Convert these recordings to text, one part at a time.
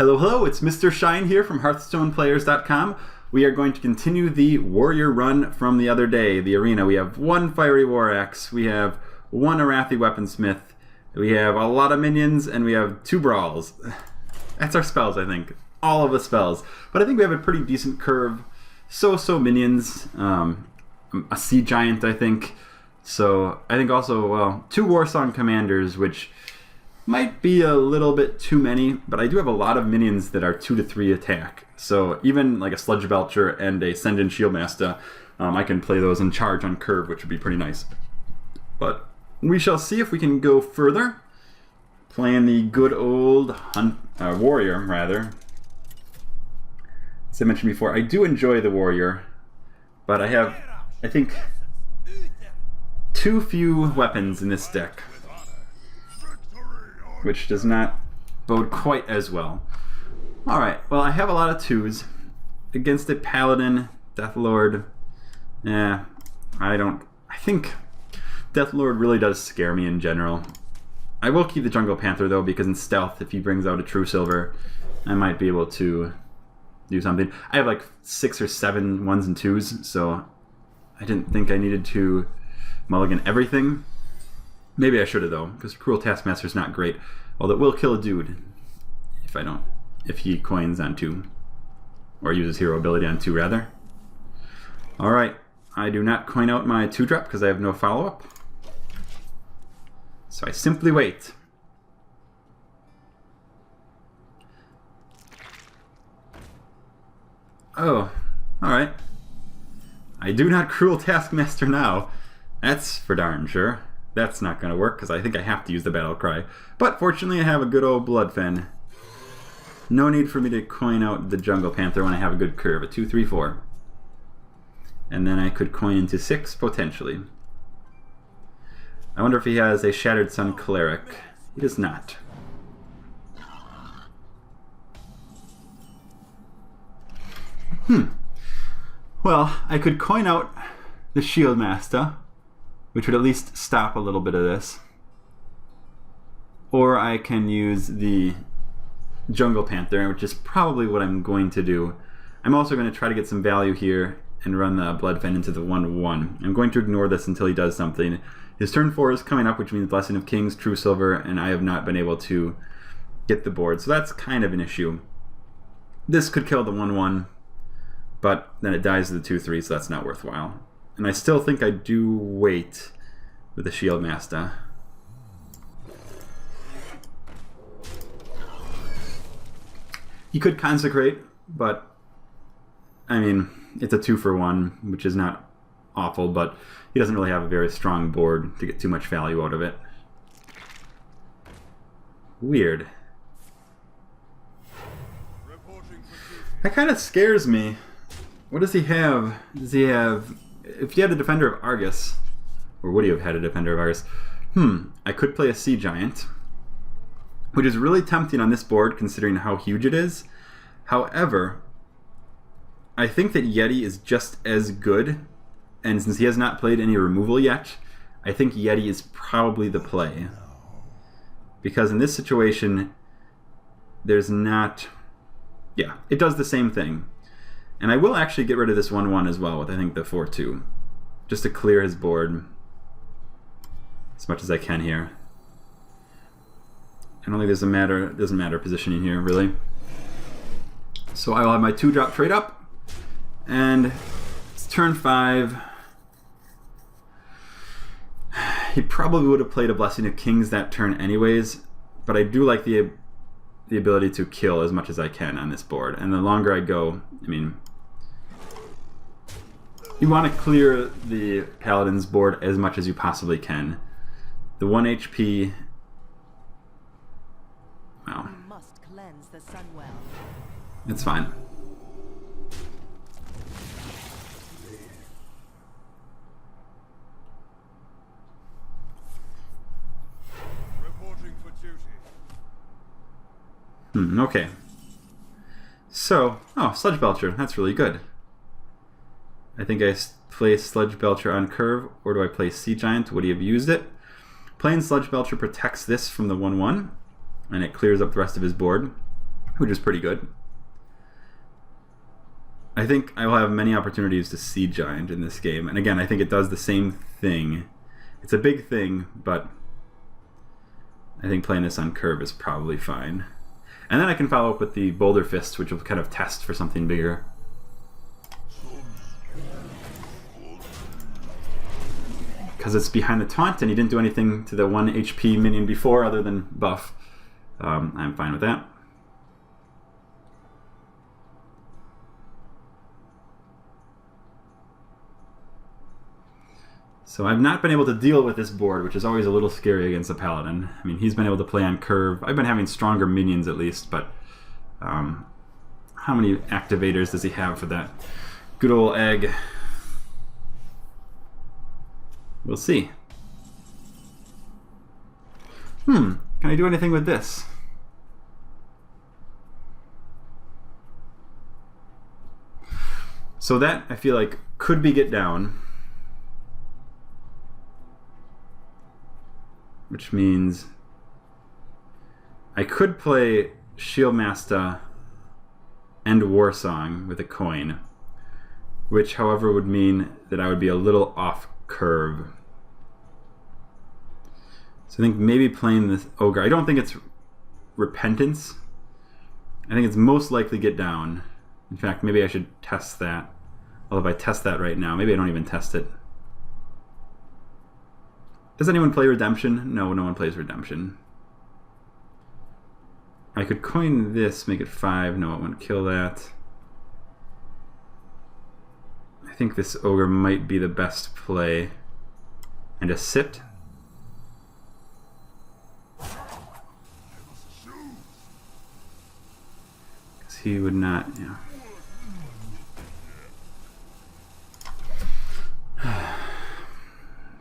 Hello, hello, it's Mr. Shine here from HearthstonePlayers.com. We are going to continue the warrior run from the other day, the arena. We have one Fiery War Axe, we have one Arathi Weaponsmith, we have a lot of minions, and we have 2 brawls. That's our spells, I think. All of the spells. But I think we have a pretty decent curve. So minions, a Sea Giant, I think. So I think also, well, 2 Warsong Commanders, which might be a little bit too many, but I do have a lot of minions that are 2 to 3 attack. So even like a Sludge Belcher and a Sendin Shieldmaster, I can play those and charge on curve, which would be pretty nice. But we shall see if we can go further. Playing the good old warrior, rather. As I mentioned before, I do enjoy the warrior, but I have, I think, too few weapons in this deck, which does not bode quite as well. Alright, well, I have a lot of 2s. Against a Paladin, Deathlord, I think Deathlord really does scare me in general. I will keep the Jungle Panther, though, because in Stealth, if he brings out a True Silver, I might be able to do something. I have like 6 or 7 1s and 2s, so I didn't think I needed to mulligan everything. Maybe I should have, though, because Cruel Taskmaster is not great. Although it will kill a dude if he coins on 2. Or uses hero ability on 2, rather. Alright, I do not coin out my 2-drop because I have no follow-up. So I simply wait. Oh, alright. I do not Cruel Taskmaster now. That's for darn sure. That's not going to work because I think I have to use the Battle Cry. But fortunately I have a good old Bloodfen. No need for me to coin out the Jungle Panther when I have a good curve, a 2, 3, 4. And then I could coin into 6 potentially. I wonder if he has a Shattered Sun Cleric. He does not. Well, I could coin out the Shieldmaster, which would at least stop a little bit of this. Or I can use the Jungle Panther, which is probably what I'm going to do. I'm also going to try to get some value here and run the Bloodfen into the 1/1. I'm going to ignore this until he does something. His turn 4 is coming up, which means Blessing of Kings, True Silver, and I have not been able to get the board. So that's kind of an issue. This could kill the 1/1, but then it dies to the 2/3, so that's not worthwhile. And I still think I do wait with the Shieldmaster. He could Consecrate, but I mean, it's a 2-for-1, which is not awful, but he doesn't really have a very strong board to get too much value out of it. Weird. That kind of scares me. What does he have? Does he have... If he had a Defender of Argus, or would he have had a Defender of Argus? I could play a Sea Giant, which is really tempting on this board considering how huge it is. However, I think that Yeti is just as good, and since he has not played any removal yet, I think Yeti is probably the play. Because in this situation, there's not... Yeah, it does the same thing. And I will actually get rid of this 1/1 as well with, I think, the 4/2. Just to clear his board as much as I can here. I don't think it doesn't matter positioning here, really. So I will have my 2-drop trade up. And it's turn 5. He probably would have played a Blessing of Kings that turn anyways. But I do like the ability to kill as much as I can on this board. And the longer I go, I mean... You want to clear the Paladin's board as much as you possibly can. The 1 HP... Wow. It's fine. Reporting for duty. Okay. So, Sludge Belcher. That's really good. I think I play Sludge Belcher on curve, or do I play Sea Giant? Would he have used it? Playing Sludge Belcher protects this from the 1/1, and it clears up the rest of his board. which is pretty good. I think I will have many opportunities to Seed Giant in this game. And again, I think it does the same thing. It's a big thing, but I think playing this on curve is probably fine. And then I can follow up with the Boulder Fist, which will kind of test for something bigger. Because it's behind the taunt, and he didn't do anything to the 1 HP minion before other than buff. I'm fine with that. So I've not been able to deal with this board, which is always a little scary against a paladin. I mean, he's been able to play on curve. I've been having stronger minions at least, but how many activators does he have for that good old egg? We'll see. Can I do anything with this? So that, I feel like, could be get down. Which means I could play Shieldmaster and Warsong with a coin, which, however, would mean that I would be a little off curve. So I think maybe playing this Ogre. I don't think it's Repentance. I think it's most likely get down. In fact, maybe I should test that. Although if I test that right now, maybe I don't even test it. Does anyone play Redemption? No, no one plays Redemption. I could coin this, make it 5. No, it wouldn't kill that. I think this Ogre might be the best play. And a Sipt. Because he would not, yeah.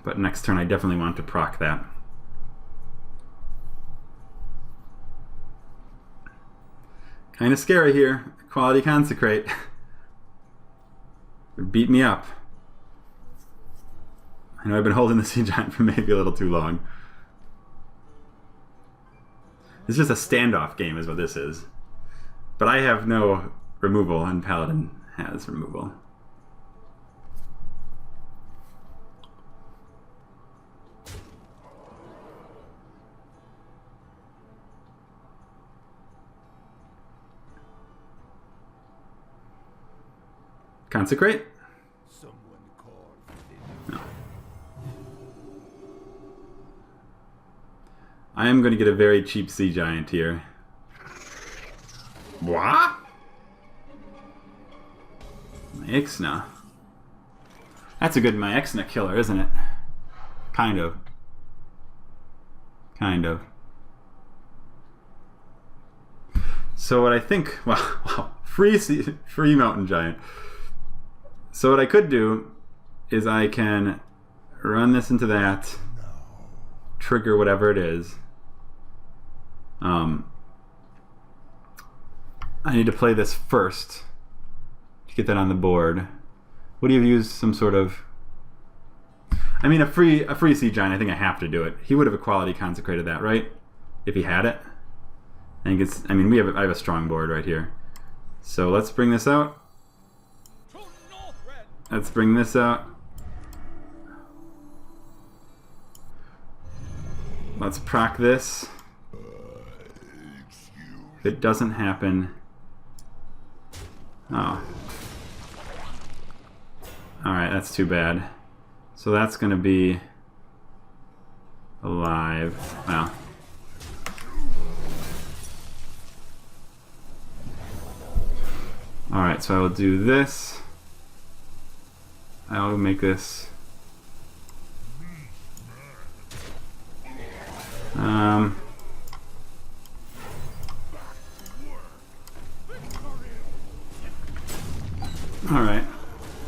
But next turn I definitely want to proc that. Kind of scary here. Quality Consecrate. Would beat me up. I know I've been holding the Sea Giant for maybe a little too long. It's just a standoff game is what this is. But I have no removal and Paladin has removal. Consecrate? No. I am going to get a very cheap Sea Giant here. What? My Ixna. That's a good my Ixna killer, isn't it? Kind of. Kind of. So what I think... Wow. Free Mountain Giant. So what I could do is I can run this into that, trigger whatever it is. I need to play this first to get that on the board. Would he have used some sort of... I mean, a free Sea Giant, I think I have to do it. He would have equality consecrated that, right? If he had it. I think it's... I mean, I have a strong board right here. So let's bring this out. Let's bring this out. Let's proc this. If it doesn't happen... Oh. Alright, that's too bad. So that's going to be... alive. Wow. Alright, so I will do this. I'll make this. Alright.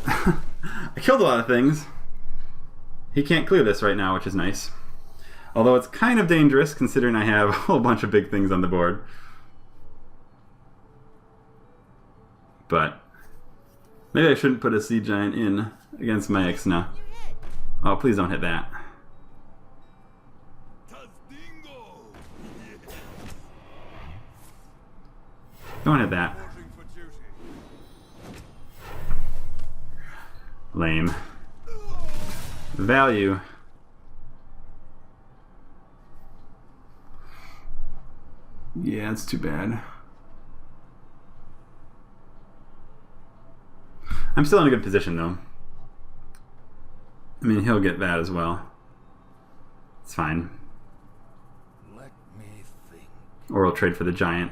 I killed a lot of things. He can't clear this right now, which is nice. Although it's kind of dangerous considering I have a whole bunch of big things on the board. But maybe I shouldn't put a Sea Giant in against my Ixna. Oh, please don't hit that. Don't hit that. Lame. Value. Yeah, it's too bad. I'm still in a good position, though. I mean, he'll get that as well. It's fine. Let me think. Or I'll trade for the giant.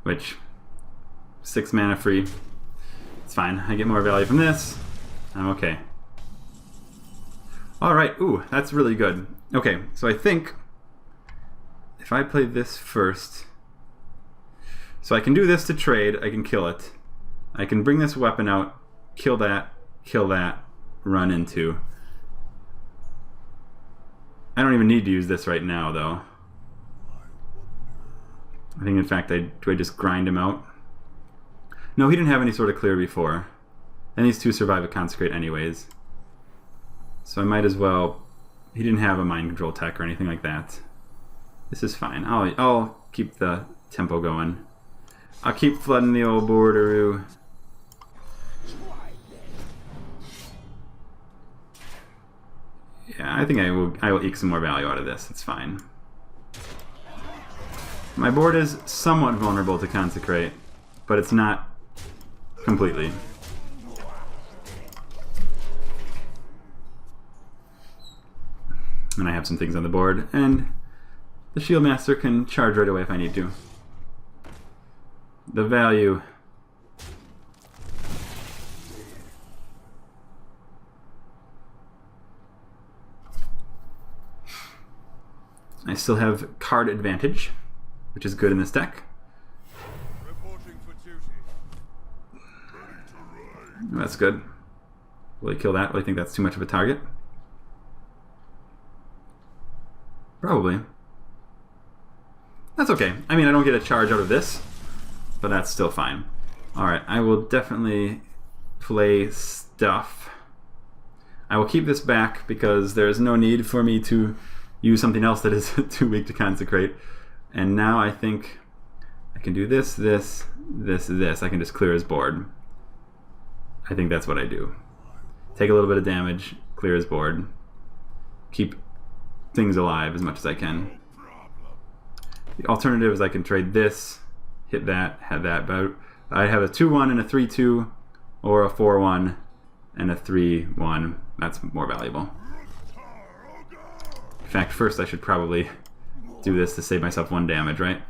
Which, 6 mana free. It's fine. I get more value from this. I'm okay. Alright, ooh, that's really good. Okay, so I think if I play this first, so I can do this to trade, I can kill it. I can bring this weapon out, kill that, run into. I don't even need to use this right now, though. I think, in fact, do I just grind him out? No, he didn't have any sort of clear before. And these two survive a consecrate anyways. So I might as well... He didn't have a mind control tech or anything like that. This is fine. I'll keep the tempo going. I'll keep flooding the old borderoo. Yeah, I think I will eke some more value out of this. It's fine. My board is somewhat vulnerable to consecrate, but it's not completely. And I have some things on the board, and the Shield Master can charge right away if I need to. The value. I still have card advantage, which is good in this deck. Reporting for duty. That's good. Will he kill that? Will he think that's too much of a target? Probably. That's okay. I mean, I don't get a charge out of this, but that's still fine. Alright, I will definitely play stuff. I will keep this back because there's no need for me to use something else that is too weak to consecrate. And now I think I can do this, this, this, this. I can just clear his board. I think that's what I do. Take a little bit of damage, clear his board. Keep things alive as much as I can. The alternative is I can trade this, hit that, have that, but I have a 2-1 and a 3-2, or a 4-1 and a 3-1. That's more valuable. In fact, first I should probably do this to save myself 1 damage, right?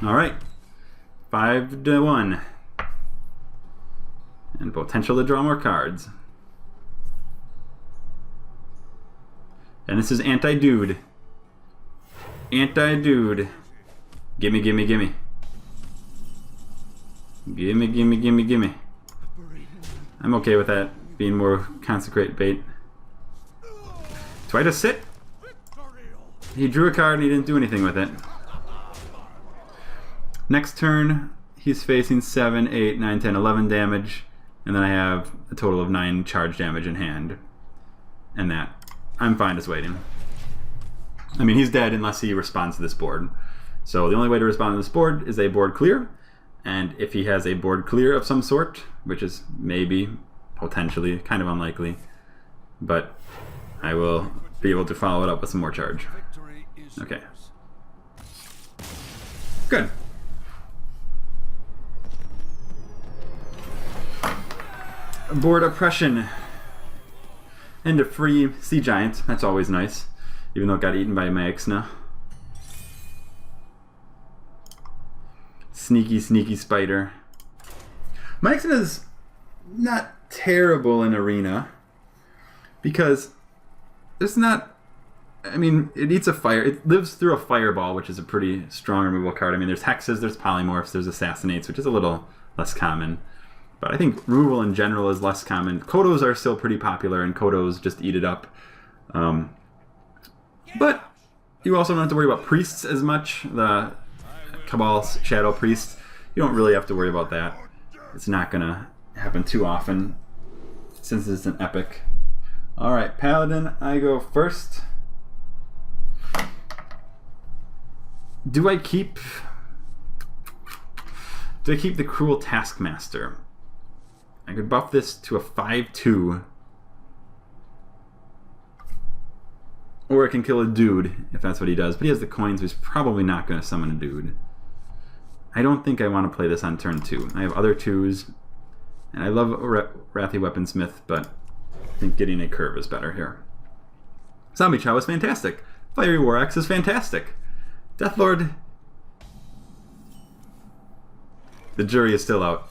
Alright. 5-1. And potential to draw more cards. And this is anti-dude. Anti-dude. Gimme, gimme, gimme. Gimme, gimme, gimme, gimme. I'm okay with that being more consecrate bait. Do I just sit? He drew a card and he didn't do anything with it. Next turn, he's facing 7, 8, 9, 10, 11 damage. And then I have a total of 9 charge damage in hand. And that. I'm fine just waiting. I mean, he's dead unless he responds to this board. So the only way to respond to this board is a board clear. And if he has a board clear of some sort, which is maybe, potentially, kind of unlikely, but I will be able to follow it up with some more charge. Okay. Good. Board oppression. And a free Sea Giant. That's always nice. Even though it got eaten by Maexna. Sneaky, sneaky spider. Maexna's not terrible in Arena. Because it's not... I mean, it eats a fire. It lives through a fireball, which is a pretty strong removal card. I mean, there's hexes, there's polymorphs, there's assassinates, which is a little less common. But I think removal in general is less common. Kodos are still pretty popular, and Kodos just eat it up. But you also don't have to worry about priests as much. The Cabal Shadow Priest. you don't really have to worry about that. It's not going to happen too often since it's an epic. Alright, Paladin, I go first. Do I keep the Cruel Taskmaster? I could buff this to a 5/2. Or I can kill a dude, if that's what he does. But he has the coins, so he's probably not going to summon a dude. I don't think I want to play this on turn 2. I have other 2s. And I love Wrathy Weaponsmith, but I think getting a curve is better here. Zombie Chow is fantastic. Fiery War Axe is fantastic. Deathlord... The jury is still out.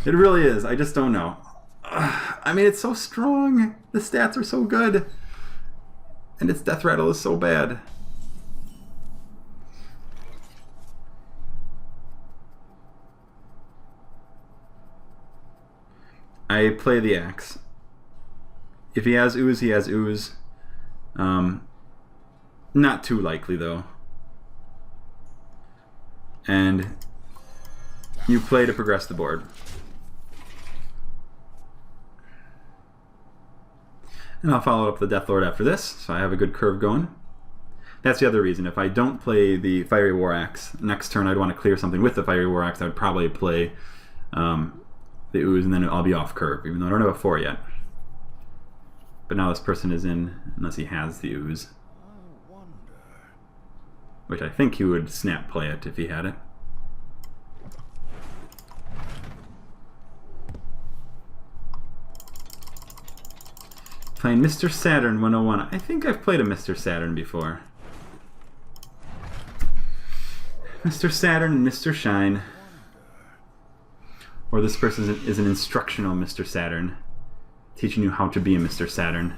It really is. I just don't know. I mean, it's so strong. The stats are so good. And its death rattle is so bad. I play the axe. If he has ooze, he has ooze. Not too likely, though. And you play to progress the board. And I'll follow up the Deathlord after this, so I have a good curve going. That's the other reason. If I don't play the Fiery War Axe, next turn I'd want to clear something with the Fiery War Axe. I would probably play the ooze, and then I'll be off curve, even though I don't have a 4 yet. But now this person is in, unless he has the ooze. Which I think he would snap play it if he had it. Playing Mr. Saturn 101. I think I've played a Mr. Saturn before. Mr. Saturn and Mr. Shine. Or this person is an instructional Mr. Saturn, teaching you how to be a Mr. Saturn.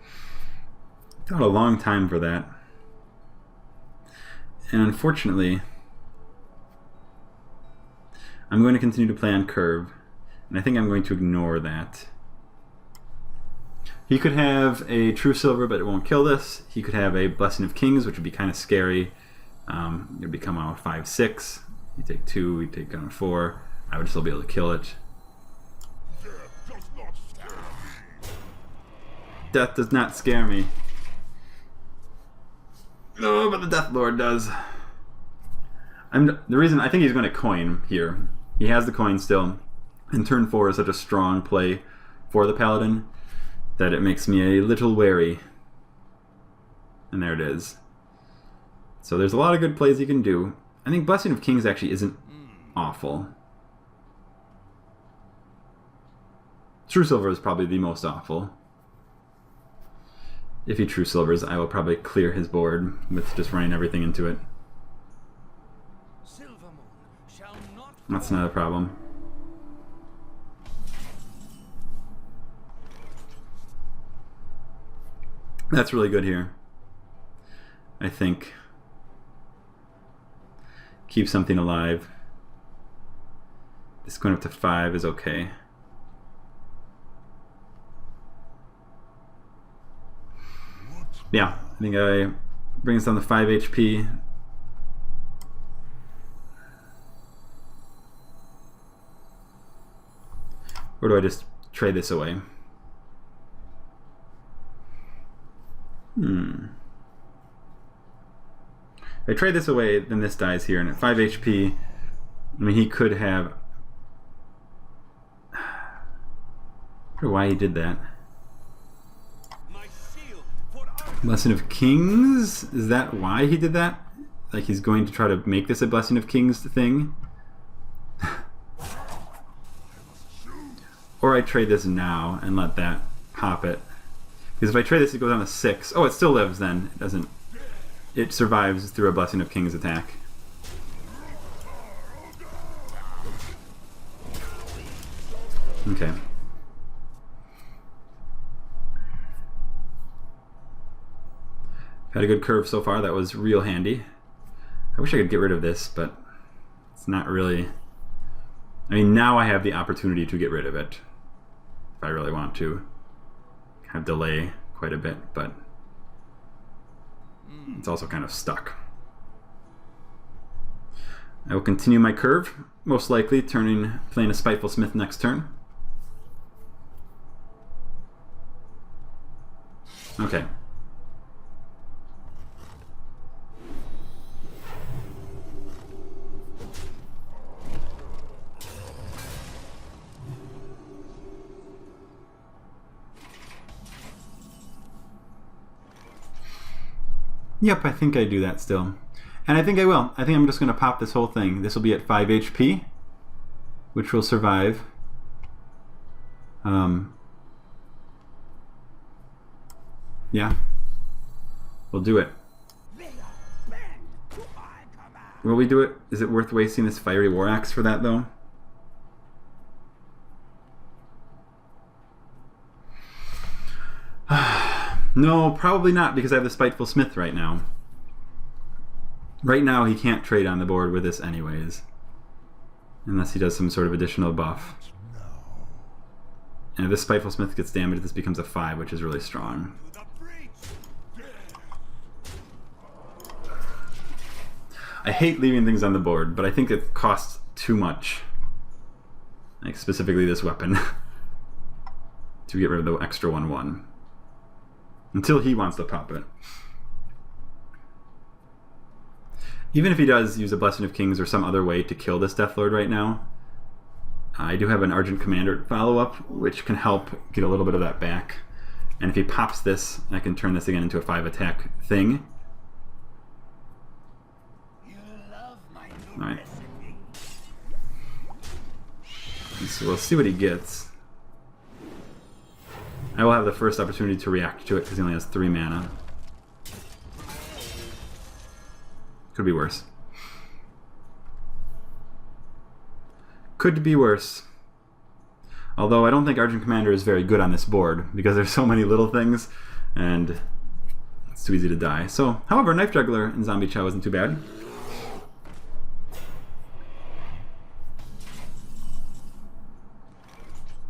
It took a long time for that. And unfortunately, I'm going to continue to play on curve, and I think I'm going to ignore that. He could have a True Silver, but it won't kill this. He could have a Blessing of Kings, which would be kind of scary. It would become out 5/6. You take 2, you take down 4. I would still be able to kill it. Death does not scare me. No, but the Deathlord does. The reason I think he's going to coin here. He has the coin still, and turn 4 is such a strong play for the Paladin that it makes me a little wary. And there it is. So there's a lot of good plays you can do. I think Blessing of Kings actually isn't awful. True Silver is probably the most awful. If he True Silvers, I will probably clear his board with just running everything into it. That's not a problem. That's really good here. I think. Keep something alive. This going up to 5 is okay. Yeah, I think I bring us down to 5 HP. Or do I just trade this away? If I trade this away, then this dies here, and at 5 HP, I mean, he could have... I wonder why he did that. Blessing of Kings? Is that why he did that? Like he's going to try to make this a Blessing of Kings thing? Or I trade this now and let that pop it. Because if I trade this, it goes down to 6. Oh, it still lives then. It doesn't. It survives through a Blessing of Kings attack. Okay. Had a good curve so far. That was real handy. I wish I could get rid of this, but it's not really... I mean, now I have the opportunity to get rid of it. If I really want to. Kind of delay quite a bit, but it's also kind of stuck. I will continue my curve, most likely playing a Spiteful Smith next turn. Okay. Yep, I think I do that still. And I think I will. I think I'm just going to pop this whole thing. This will be at 5 HP, which will survive. Yeah. We'll do it. Will we do it? Is it worth wasting this Fiery War Axe for that, though? No, probably not, because I have the Spiteful Smith right now. Right now, he can't trade on the board with this anyways. Unless he does some sort of additional buff. And if this Spiteful Smith gets damaged, this becomes a 5, which is really strong. I hate leaving things on the board, but I think it costs too much. Like, specifically this weapon. To get rid of the extra 1/1. Until he wants to pop it. Even if he does use a Blessing of Kings or some other way to kill this Deathlord right now, I do have an Argent Commander follow-up, which can help get a little bit of that back. And if he pops this, I can turn this again into a 5-attack thing. Alright. So we'll see what he gets. I will have the first opportunity to react to it because he only has 3 mana. Could be worse. Could be worse. Although I don't think Argent Commander is very good on this board because there's so many little things and it's too easy to die. So, however, Knife Juggler and Zombie Chow isn't too bad.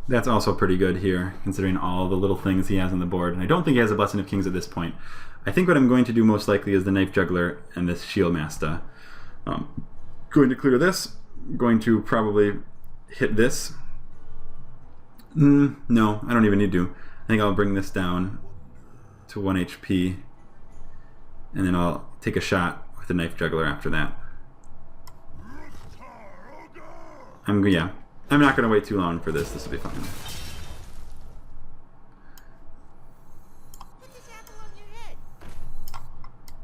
That's also pretty good here, considering all the little things he has on the board. And I don't think he has a Blessing of Kings at this point. I think what I'm going to do most likely is the Knife Juggler and this Shield Master. Going to clear this. Going to probably hit this. No, I don't even need to. I think I'll bring this down to 1 HP. And then I'll take a shot with the Knife Juggler after that. I'm not going to wait too long for this. This will be fine.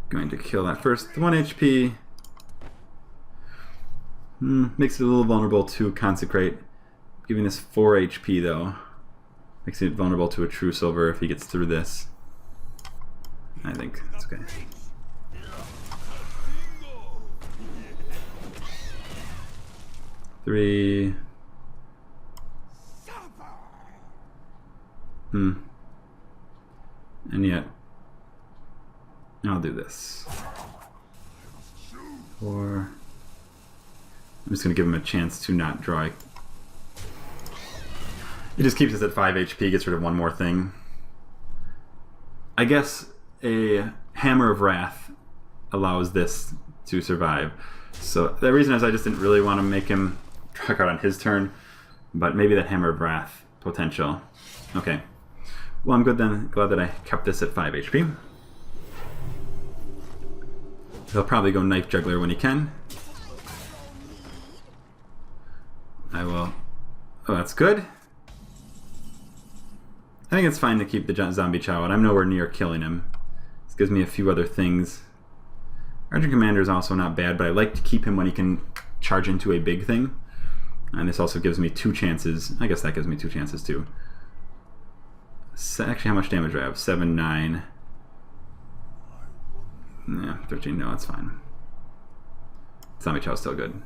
Going to kill that first 1 HP. Makes it a little vulnerable to Consecrate. Giving this 4 HP though. Makes it vulnerable to a True Silver if he gets through this. I think that's okay. Three. And yet, I'll do this. 4. I'm just going to give him a chance to not draw. It just keeps us at 5 HP, gets rid of one more thing. I guess a Hammer of Wrath allows this to survive. So the reason is I just didn't really want to make him draw a card on his turn, but maybe that Hammer of Wrath potential. Okay. Well, I'm good then. Glad that I kept this at 5 HP. He'll probably go Knife Juggler when he can. I will... Oh, that's good. I think it's fine to keep the Zombie Chow out. I'm nowhere near killing him. This gives me a few other things. Argent Commander is also not bad, but I like to keep him when he can charge into a big thing. And this also gives me 2 chances. I guess that gives me 2 chances too. Actually, how much damage do I have? 7, 9. Yeah, 13. No, that's fine. Zombie Chow's still good.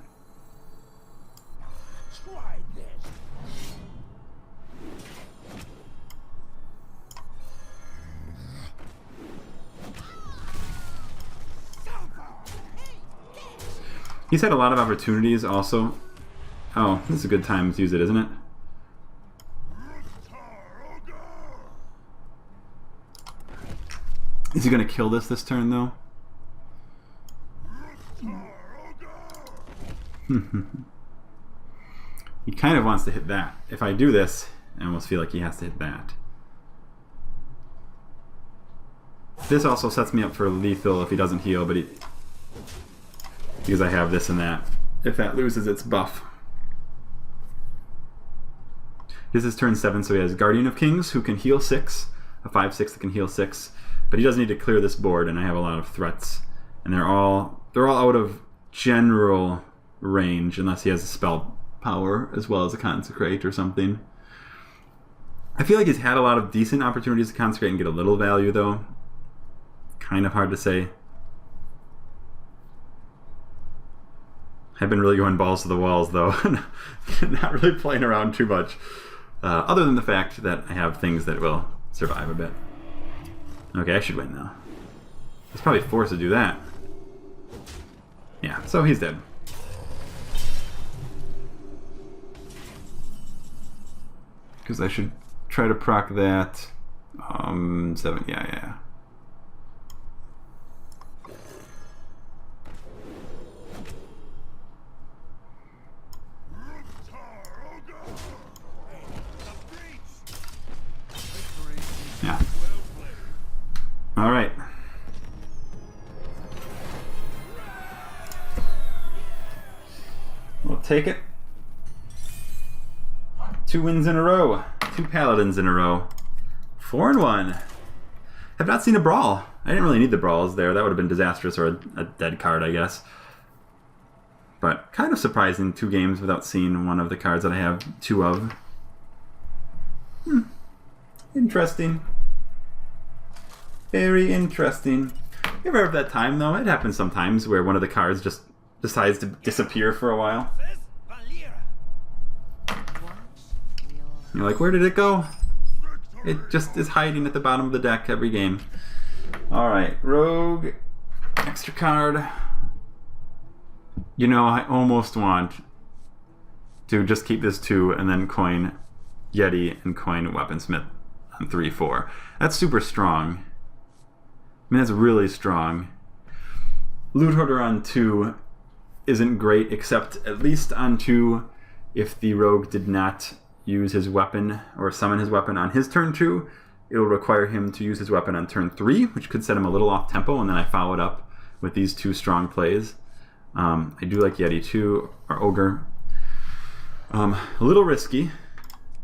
He's had a lot of opportunities also. Oh, this is a good time to use it, isn't it? Is he going to kill this turn, though? He kind of wants to hit that. If I do this, I almost feel like he has to hit that. This also sets me up for lethal if he doesn't heal, but because I have this and that. If that loses its buff. This is turn 7, so he has Guardian of Kings, who can heal 6. A 5/6 that can heal 6. But he does need to clear this board, and I have a lot of threats. And they're all out of general range, unless he has a spell power as well as a consecrate or something. I feel like he's had a lot of decent opportunities to consecrate and get a little value, though. Kind of hard to say. I've been really going balls to the walls, though. Not really playing around too much. Other than the fact that I have things that will survive a bit. Okay, I should win now. He's probably forced to do that. Yeah, so he's dead. Because I should try to proc that. 7, yeah. Yeah. Alright. We'll take it. 2 wins in a row. 2 paladins in a row. 4-1. Have not seen a brawl. I didn't really need the brawls there. That would have been disastrous, or a dead card, I guess. But kind of surprising, 2 games without seeing one of the cards that I have 2 of. Interesting. Very interesting. You ever have that time, though? It happens sometimes where one of the cards just decides to disappear for a while. You're like, where did it go? It just is hiding at the bottom of the deck every game. Alright, Rogue. Extra card. You know, I almost want to just keep this 2 and then coin Yeti and coin Weaponsmith on 3-4. That's super strong. I mean, that's really strong. Loot Hoarder on 2 isn't great, except at least on 2 if the rogue did not use his weapon or summon his weapon on his turn 2, it'll require him to use his weapon on turn 3, which could set him a little off tempo, and then I follow it up with these 2 strong plays. I do like Yeti too, or Ogre. A little risky,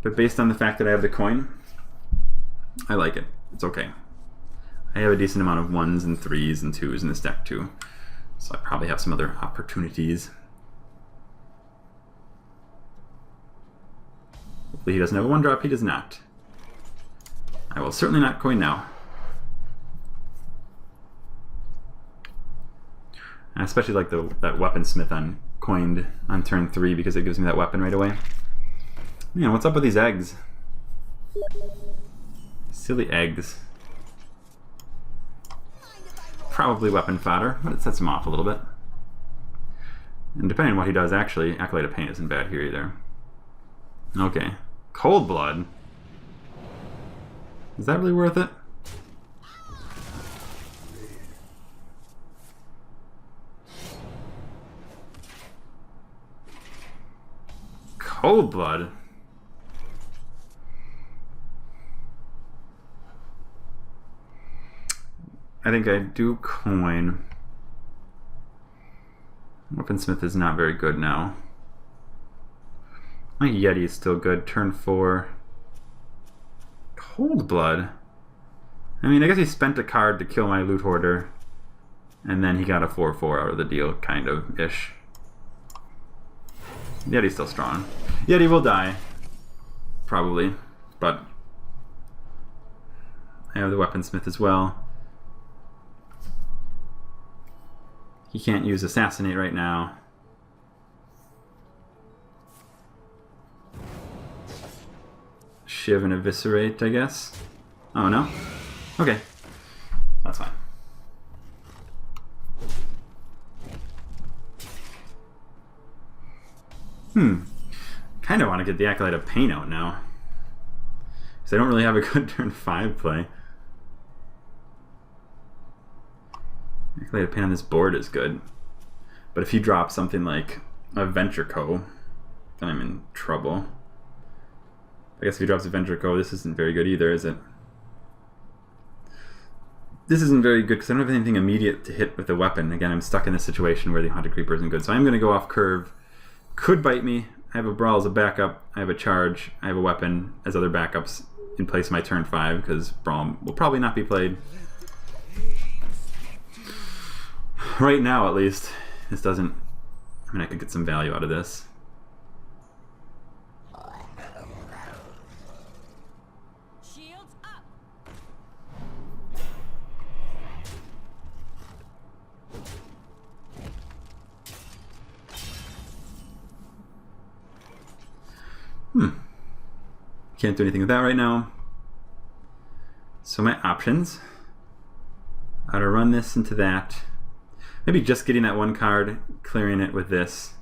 but based on the fact that I have the coin, I like it. It's okay. I have a decent amount of 1s and 3s and 2s in this deck too, so I probably have some other opportunities. Hopefully he doesn't have a 1-drop. He does not. I will certainly not coin now. I especially like that Weaponsmith on coined on turn 3 because it gives me that weapon right away. Man, what's up with these eggs? Silly eggs. Probably weapon fodder, but it sets him off a little bit. And depending on what he does, actually, Acolyte of Pain isn't bad here either. Okay. Cold Blood. Is that really worth it? Cold Blood? I think I do coin. Weaponsmith is not very good now. My Yeti is still good. Turn 4. Cold Blood? I mean, I guess he spent a card to kill my Loot Hoarder. And then he got a 4-4 out of the deal, kind of-ish. Yeti's still strong. Yeti will die. Probably. But I have the Weaponsmith as well. He can't use Assassinate right now. Shiv and Eviscerate, I guess. Oh, no? Okay. That's fine. Kind of want to get the Acolyte of Pain out now. Because I don't really have a good turn 5 play. Calculate a pain on this board is good. But if he drops something like a Venture Co., then I'm in trouble. I guess if he drops a Venture Co., this isn't very good either, is it? This isn't very good because I don't have anything immediate to hit with the weapon. Again, I'm stuck in this situation where the Haunted Creeper isn't good. So I'm going to go off curve. Could bite me. I have a Brawl as a backup. I have a Charge. I have a weapon as other backups in place of my turn 5 because Brawl will probably not be played. Right now, at least. This doesn't... I mean, I could get some value out of this. Shields up. Can't do anything with that right now. So my options are to run this into that. Maybe just getting that one card, clearing it with this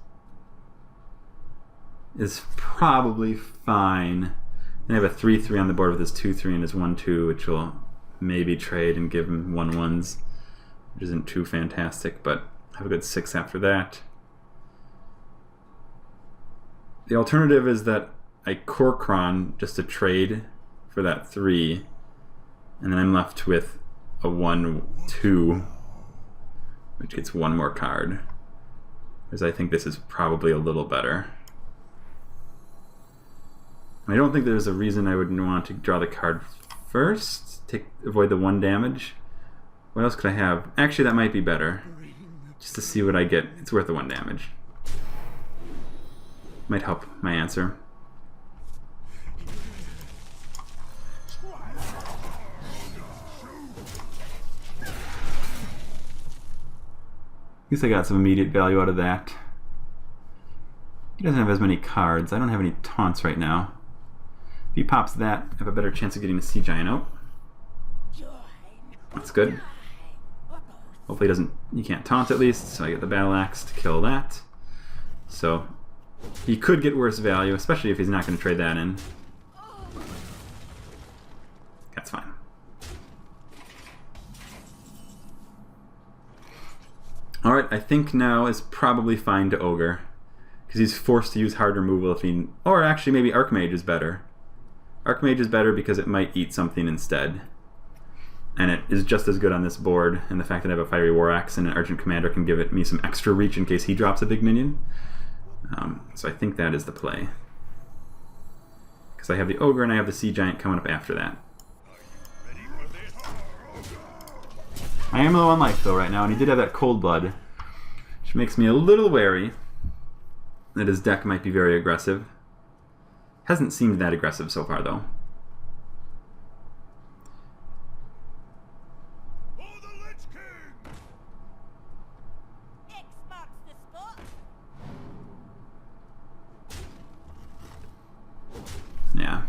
is probably fine. And I have a 3/3 on the board with his 2/3 and his 1/2, which will maybe trade and give him 1/1s, which isn't too fantastic, but I have a good 6 after that. The alternative is that I Korkron just to trade for that 3, and then I'm left with a 1/2, which gets one more card. Because I think this is probably a little better. I don't think there's a reason I would want to draw the card first, avoid the 1 damage. What else could I have? Actually, that might be better. Just to see what I get. It's worth the 1 damage. Might help my answer. At least I got some immediate value out of that. He doesn't have as many cards. I don't have any taunts right now. If he pops that, I have a better chance of getting a Sea Giant out. That's good. Hopefully he doesn't... He can't taunt at least, so I get the Battle Axe to kill that. So he could get worse value, especially if he's not going to trade that in. That's fine. Alright, I think now is probably fine to Ogre. Because he's forced to use hard removal if he... Or actually maybe Archmage is better. Archmage is better because it might eat something instead. And it is just as good on this board, and the fact that I have a Fiery War Axe and an Urgent Commander can give me some extra reach in case he drops a big minion. So I think that is the play. Because I have the Ogre and I have the Sea Giant coming up after that. I am low on life though right now, and he did have that Cold Blood, which makes me a little wary that his deck might be very aggressive. Hasn't seemed that aggressive so far though. Yeah.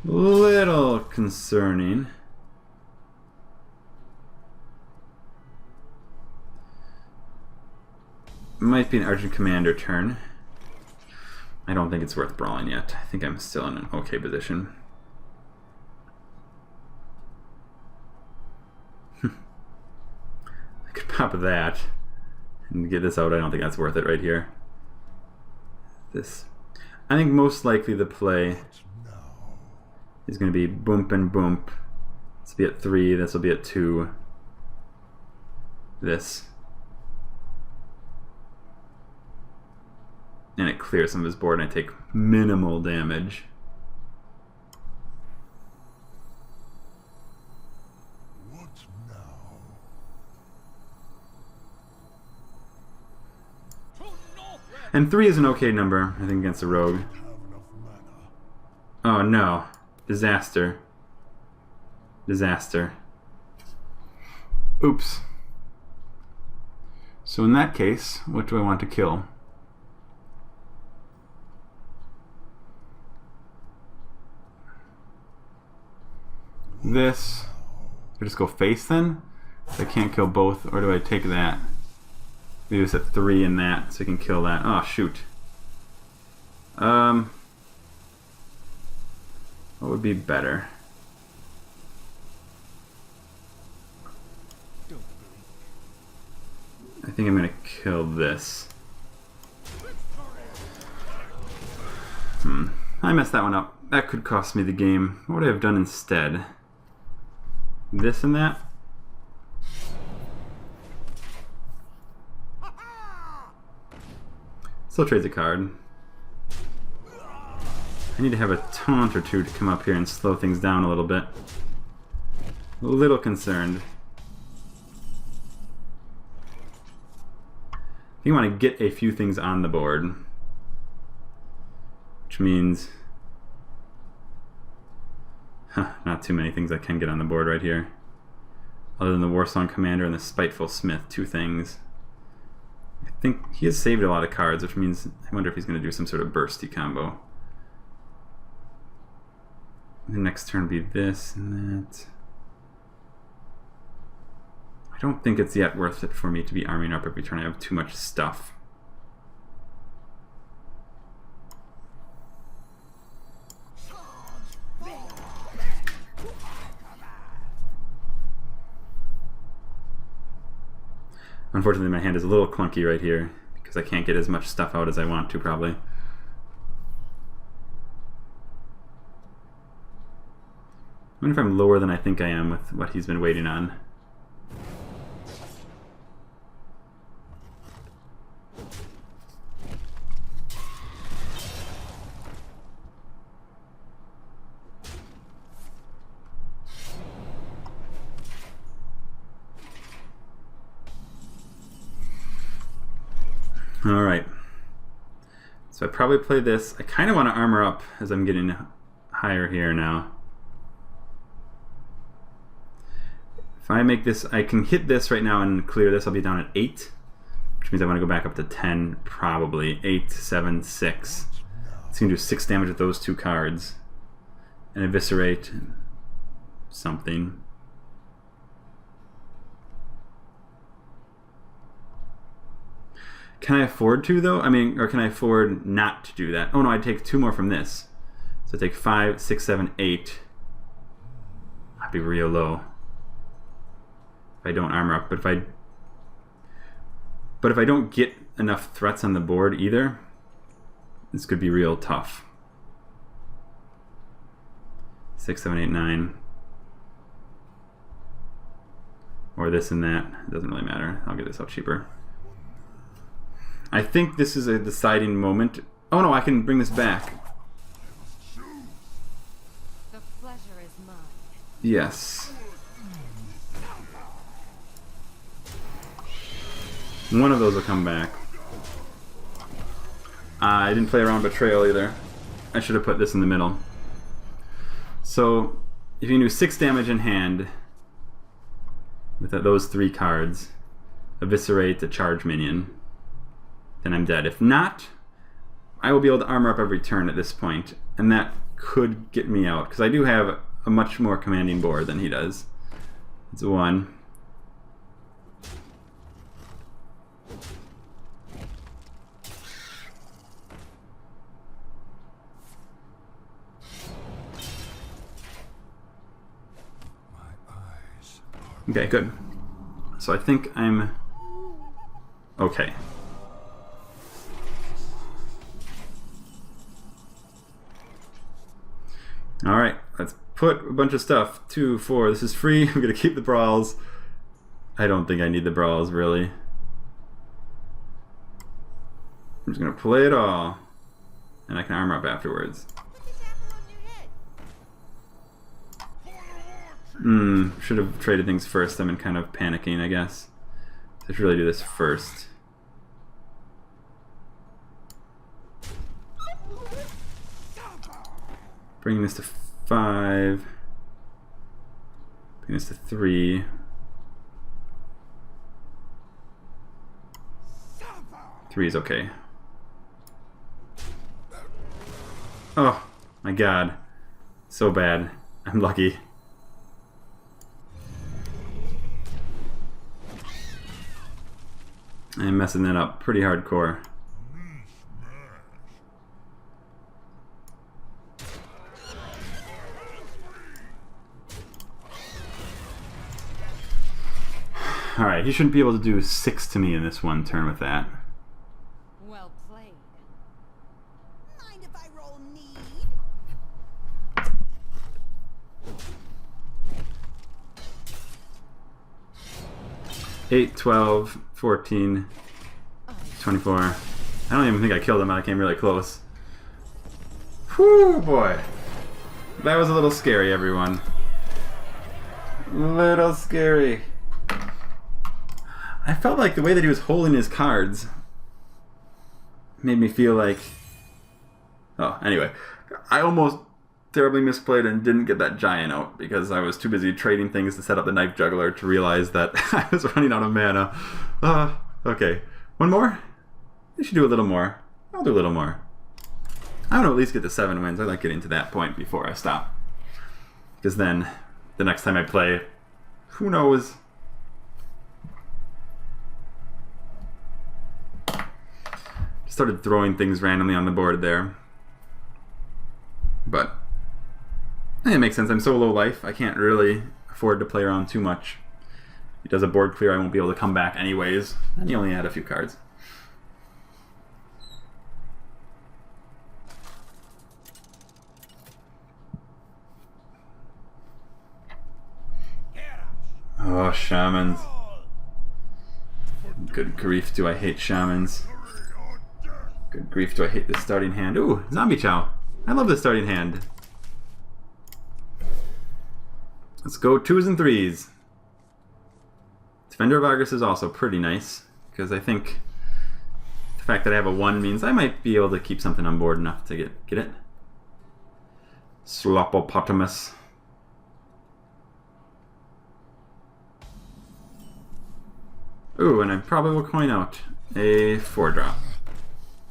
Little concerning. Might be an Argent Commander turn. I don't think it's worth brawling yet. I think I'm still in an okay position. I could pop that and get this out. I don't think that's worth it right here. This, I think most likely the play is going to be boomp and boomp. This will be at 3, this will be at 2. This. And it clears some of his board and I take minimal damage. What now? And 3 is an okay number, I think, against a rogue. Oh no. Disaster. Disaster. Oops. So in that case, what do I want to kill? This. Do I just go face then? I can't kill both, or do I take that? Maybe it's at 3 and that, so I can kill that. Oh shoot. What would be better? think I'm going to kill this. I messed that one up. That could cost me the game. What would I have done instead? This and that? Still trades a card. I need to have a taunt or two to come up here and slow things down a little bit. A little concerned. I think I want to get a few things on the board. Which means... not too many things I can get on the board right here. Other than the Warsong Commander and the Spiteful Smith, 2 things. I think he has saved a lot of cards, which means I wonder if he's going to do some sort of bursty combo. The next turn will be this and that. I don't think it's yet worth it for me to be arming up every turn. I have too much stuff. Unfortunately, my hand is a little clunky right here because I can't get as much stuff out as I want to, probably. I wonder if I'm lower than I think I am with what he's been waiting on. Alright, so I probably play this. I kind of want to armor up as I'm getting higher here now. If I make this, I can hit this right now and clear this. I'll be down at 8, which means I want to go back up to 10, probably. 8, 7, 6. It's going to do 6 damage with those 2 cards. And eviscerate something. Can I afford to, though? I mean, or can I afford not to do that? Oh no, I'd take 2 more from this. So I take 5, 6, 7, 8. I'd be real low if I don't armor up. But if I don't get enough threats on the board either, this could be real tough. 6, 7, 8, 9. Or this and that. It doesn't really matter. I'll get this out cheaper. I think this is a deciding moment. Oh no, I can bring this back. The pleasure is mine. Yes. One of those will come back. I didn't play around Betrayal either. I should have put this in the middle. So, if you can do 6 damage in hand with those 3 cards, eviscerate a charge minion, then I'm dead. If not, I will be able to armor up every turn at this point, and that could get me out, because I do have a much more commanding board than he does. It's a 1. Okay, good. So I think I'm okay. Alright, let's put a bunch of stuff. 2, 4, this is free. I'm going to keep the brawls. I don't think I need the brawls, really. I'm just going to play it all. And I can armor up afterwards. Should have traded things first. I'm in kind of panicking, I guess. I should really do this first. Bringing this to 5. Bringing this to 3. Three is okay. Oh my god. So bad. I'm lucky. I'm messing that up pretty hardcore. Alright, he shouldn't be able to do 6 to me in this one turn with that. Well played. Mind if I roll need? 8, 12, 14, 24. I don't even think I killed him. I came really close. Whew, boy. That was a little scary, everyone. Little scary. I felt like the way that he was holding his cards made me feel like... Oh, anyway. I almost terribly misplayed and didn't get that giant out because I was too busy trading things to set up the knife juggler to realize that I was running out of mana. Okay. One more? I should do a little more. I'll do a little more. I want to at least get to 7 wins. I like getting to that point before I stop. Because then, the next time I play, who knows? Just started throwing things randomly on the board there. But, it makes sense. I'm so low life, I can't really afford to play around too much. If he does a board clear, I won't be able to come back anyways. And he only had a few cards. Oh, shamans. Good grief, do I hate shamans. Good grief, do I hate this starting hand. Ooh, Zombie Chow. I love this starting hand. Let's go 2s and 3s. Defender of Argus is also pretty nice, because I think the fact that I have a 1 means I might be able to keep something on board enough to get it. Slopopotamus. Ooh, and I probably will coin out a 4-drop.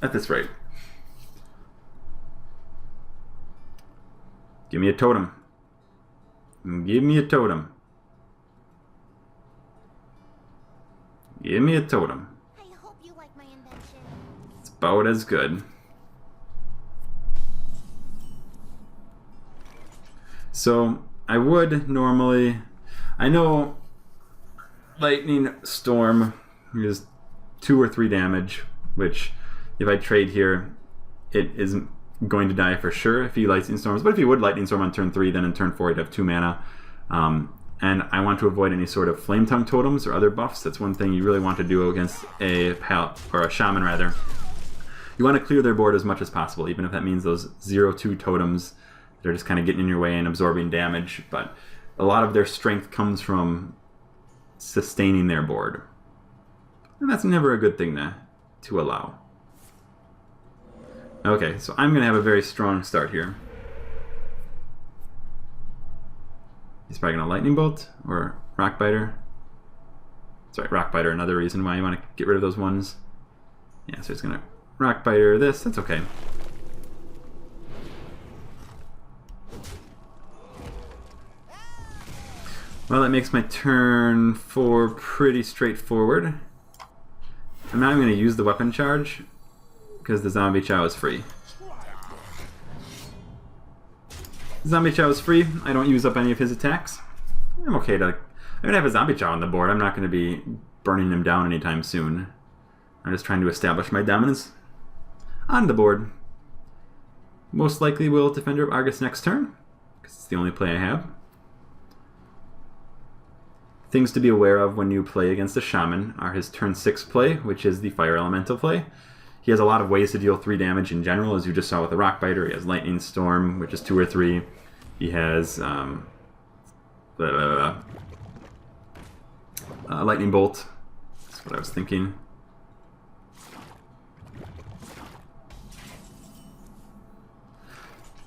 At this rate. Give me a totem. Give me a totem. Give me a totem. I hope you like my invention. It's about as good. So, I would normally... I know Lightning Storm is 2 or 3 damage, which if I trade here, it isn't going to die for sure if he Lightning Storms. But if he would Lightning Storm on turn 3, then in turn 4 he'd have 2 mana. And I want to avoid any sort of Flame Tongue totems or other buffs. That's one thing you really want to do against a shaman rather. You want to clear their board as much as possible, even if that means those 0-2 totems that are just kind of getting in your way and absorbing damage. But a lot of their strength comes from sustaining their board. And that's never a good thing to allow. Okay, so I'm going to have a very strong start here. He's probably going to Lightning Bolt or Rock Biter. Sorry, Rock Biter, another reason why you want to get rid of those ones. Yeah, so he's going to Rock Biter this. That's okay. Well, that makes my turn 4 pretty straightforward. I'm not even going to use the weapon charge because the Zombie Chow is free. Zombie Chow is free. I don't use up any of his attacks. I'm okay to... I'm going to have a Zombie Chow on the board. I'm not going to be burning him down anytime soon. I'm just trying to establish my dominance on the board. Most likely will Defender of Argus next turn, because it's the only play I have. Things to be aware of when you play against a Shaman are his turn 6 play, which is the Fire Elemental play. He has a lot of ways to deal 3 damage in general, as you just saw with the Rock Biter. He has Lightning Storm, which is 2 or 3. He has Lightning Bolt. That's what I was thinking.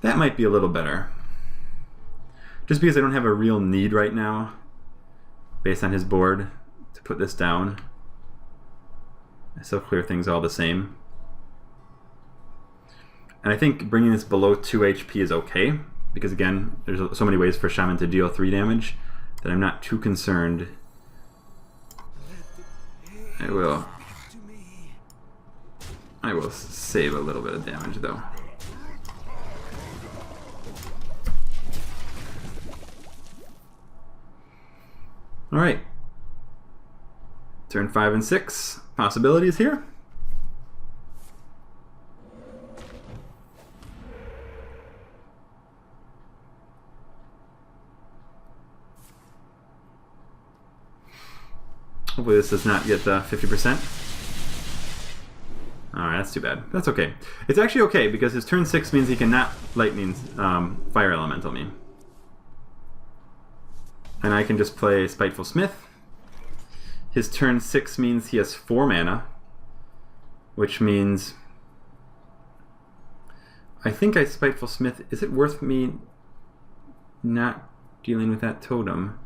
That might be a little better. Just because I don't have a real need right now, based on his board, to put this down. I still clear things all the same. And I think bringing this below 2 HP is okay, because again, there's so many ways for Shaman to deal 3 damage that I'm not too concerned. I will save a little bit of damage though. Alright. Turn 5 and 6. Possibilities here. Hopefully this does not get the 50%. Alright, that's too bad. That's okay. It's actually okay because his turn 6 means he cannot lightning fire elemental me. And I can just play Spiteful Smith. His turn 6 means he has 4 mana, which means I think I Spiteful Smith. Is it worth me not dealing with that totem?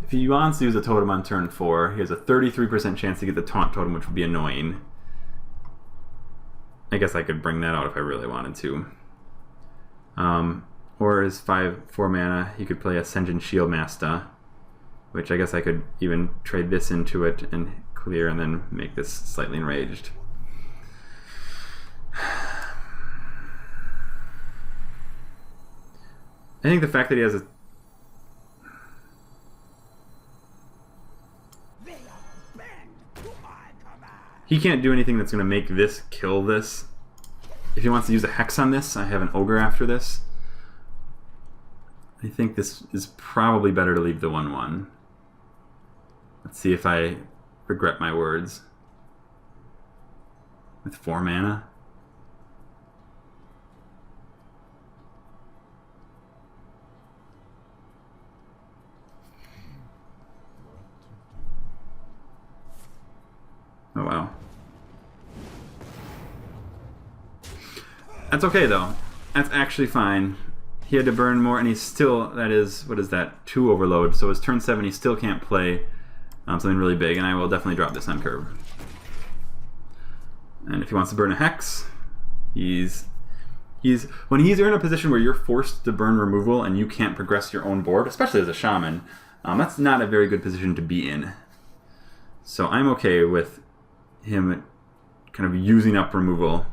If he wants to use a totem on turn 4, he has a 33% chance to get the taunt totem, which would be annoying. I guess I could bring that out if I really wanted to. Or his 4 mana, he could play Ascension Shield Master, which I guess I could even trade this into it and clear and then make this slightly enraged. I think the fact that he has a he can't do anything that's going to make this kill this. If he wants to use a Hex on this, I have an Ogre after this. I think this is probably better to leave the 1/1. Let's see if I regret my words. With 4 mana. Oh wow. That's okay though. That's actually fine. He had to burn more and he's still, that is, what is that? 2 overload. So his turn 7 he still can't play something really big, and I will definitely drop this on curve. And if he wants to burn a Hex, when he's in a position where you're forced to burn removal and you can't progress your own board, especially as a shaman, that's not a very good position to be in. So I'm okay with him kind of using up removal,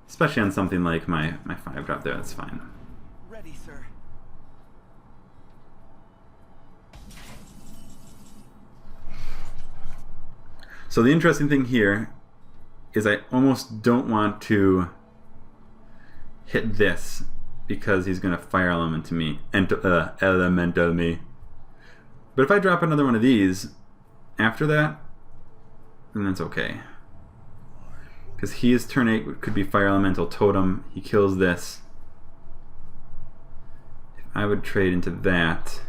especially on something like my 5-drop there. That's fine. Ready, sir. So the interesting thing here is I almost don't want to hit this because he's going to fire element to me, elemental me. But if I drop another one of these after that, then that's okay. Because he is turn 8 could be fire elemental totem. He kills this. If I would trade into that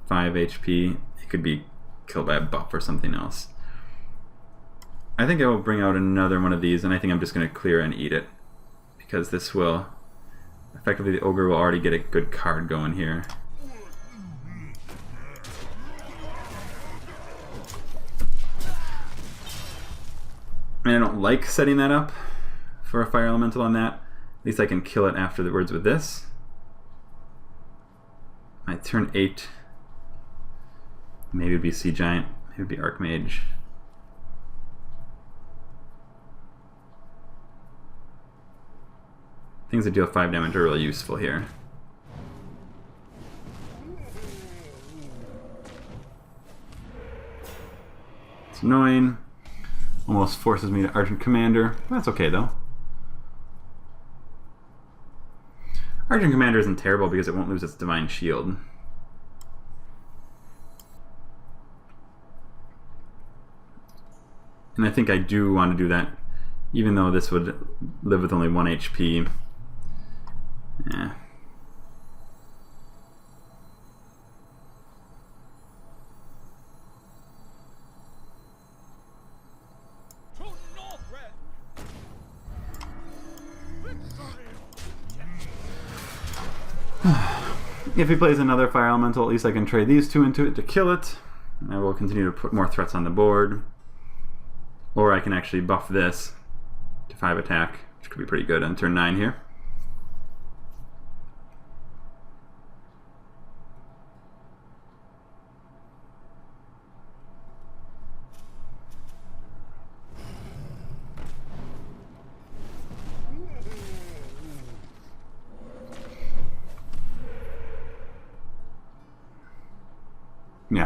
5 HP, it could be killed by a buff or something else. I think I will bring out another one of these, and I think I'm just going to clear and eat it. Because this will... effectively the Ogre will already get a good card going here. And I don't like setting that up for a fire elemental on that. At least I can kill it afterwards with this. My turn 8. Maybe it'd be Sea Giant. Maybe it'd be Archmage. Things that deal 5 damage are really useful here. It's annoying. Almost forces me to Argent Commander. That's okay though. Argent Commander isn't terrible because it won't lose its Divine Shield. And I think I do want to do that, even though this would live with only 1 HP. Yeah. If he plays another fire elemental, at least I can trade these 2 into it to kill it. And I will continue to put more threats on the board. Or I can actually buff this to 5 attack, which could be pretty good on turn 9 here.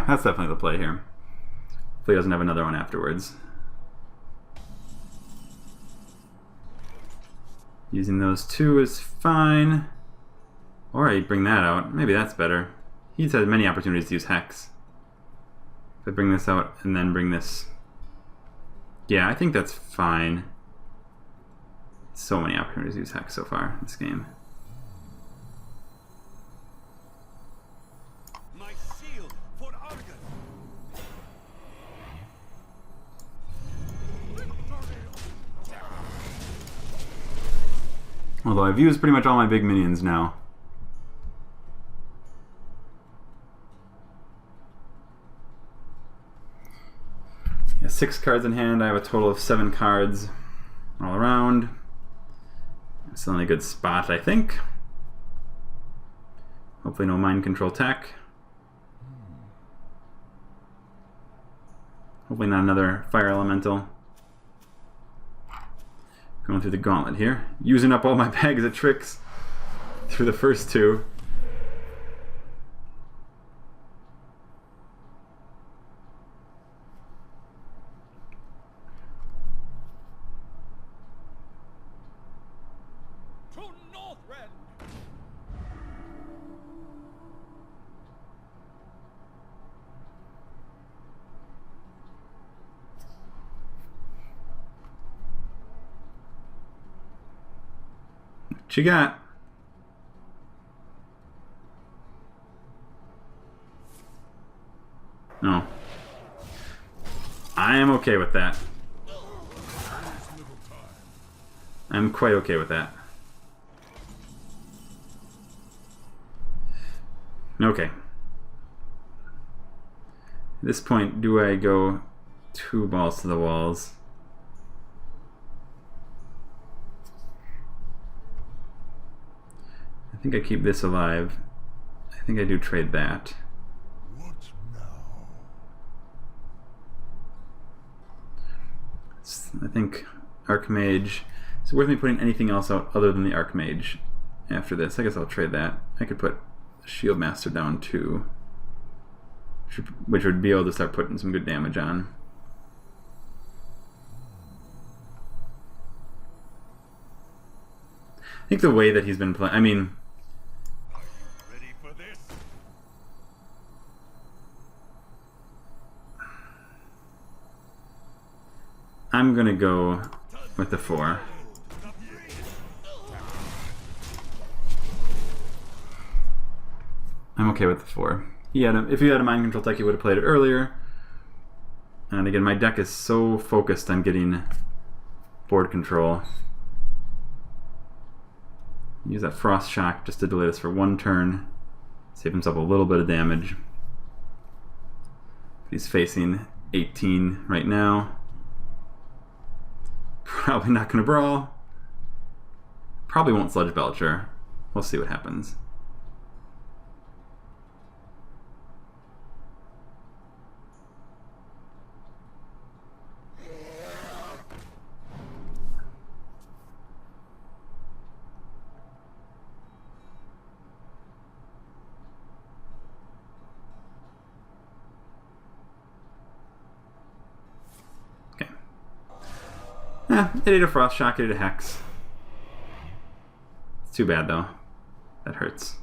Yeah, that's definitely the play here. Hopefully he doesn't have another one afterwards. Using those two is fine. Or I bring that out. Maybe that's better. He's had many opportunities to use Hex. If I bring this out and then bring this... Yeah, I think that's fine. So many opportunities to use Hex so far in this game. My shield for Argon. Although I've used pretty much all my big minions now. Yeah, 6 cards in hand. I have a total of 7 cards all around. Still in a good spot, I think. Hopefully no mind control tech. Hopefully not another fire elemental. Going through the gauntlet here. Using up all my bags of tricks through the first 2. To Northrend. What you got? No. I am okay with that. I'm quite okay with that. Okay. At this point, do I go 2 balls to the walls? I think I keep this alive. I think I do trade that. What now? I think Archmage. Is it worth me putting anything else out other than the Archmage after this? I guess I'll trade that. I could put Shield Master down too, which would be able to start putting some good damage on. I think the way that he's been playing, I mean, Are you ready for this? I'm gonna go with the 4. I'm okay with the 4. If he had a mind control tech, he would have played it earlier. And again, my deck is so focused on getting board control. Use that Frost Shock just to delay this for 1 turn. Save himself a little bit of damage. He's facing 18 right now. Probably not going to brawl. Probably won't Sludge Belcher. We'll see what happens. It ate a Frost Shock, it ate a Hex. It's too bad though. That hurts.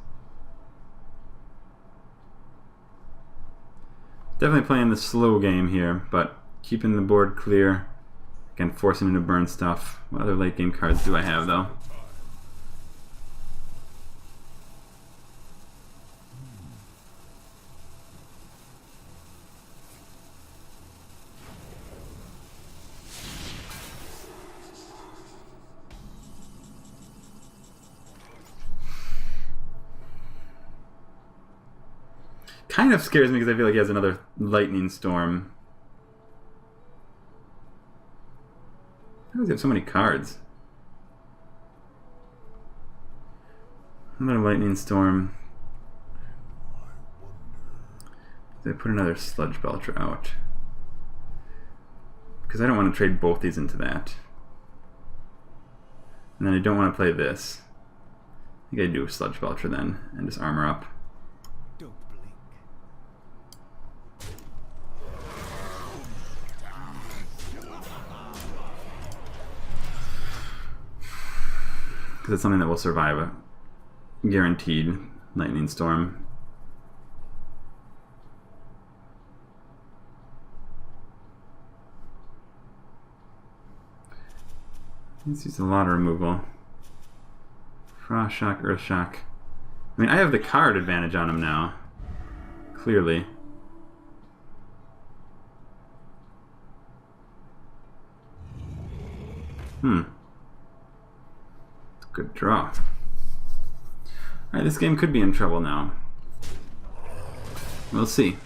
Definitely playing the slow game here, but keeping the board clear. Again, forcing him to burn stuff. What other late game cards do I have though? Kind of scares me because I feel like he has another Lightning Storm. How does he have so many cards? Another Lightning Storm. Did I put another Sludge Belcher out? Because I don't want to trade both these into that. And then I don't want to play this. I think I do Sludge Belcher then and just armor up. Don't blink. because it's something that will survive a guaranteed lightning storm. This is a lot of removal. Frost Shock, Earth Shock. I mean, I have the card advantage on him now. Clearly. Good draw. Alright, this game could be in trouble now. We'll see.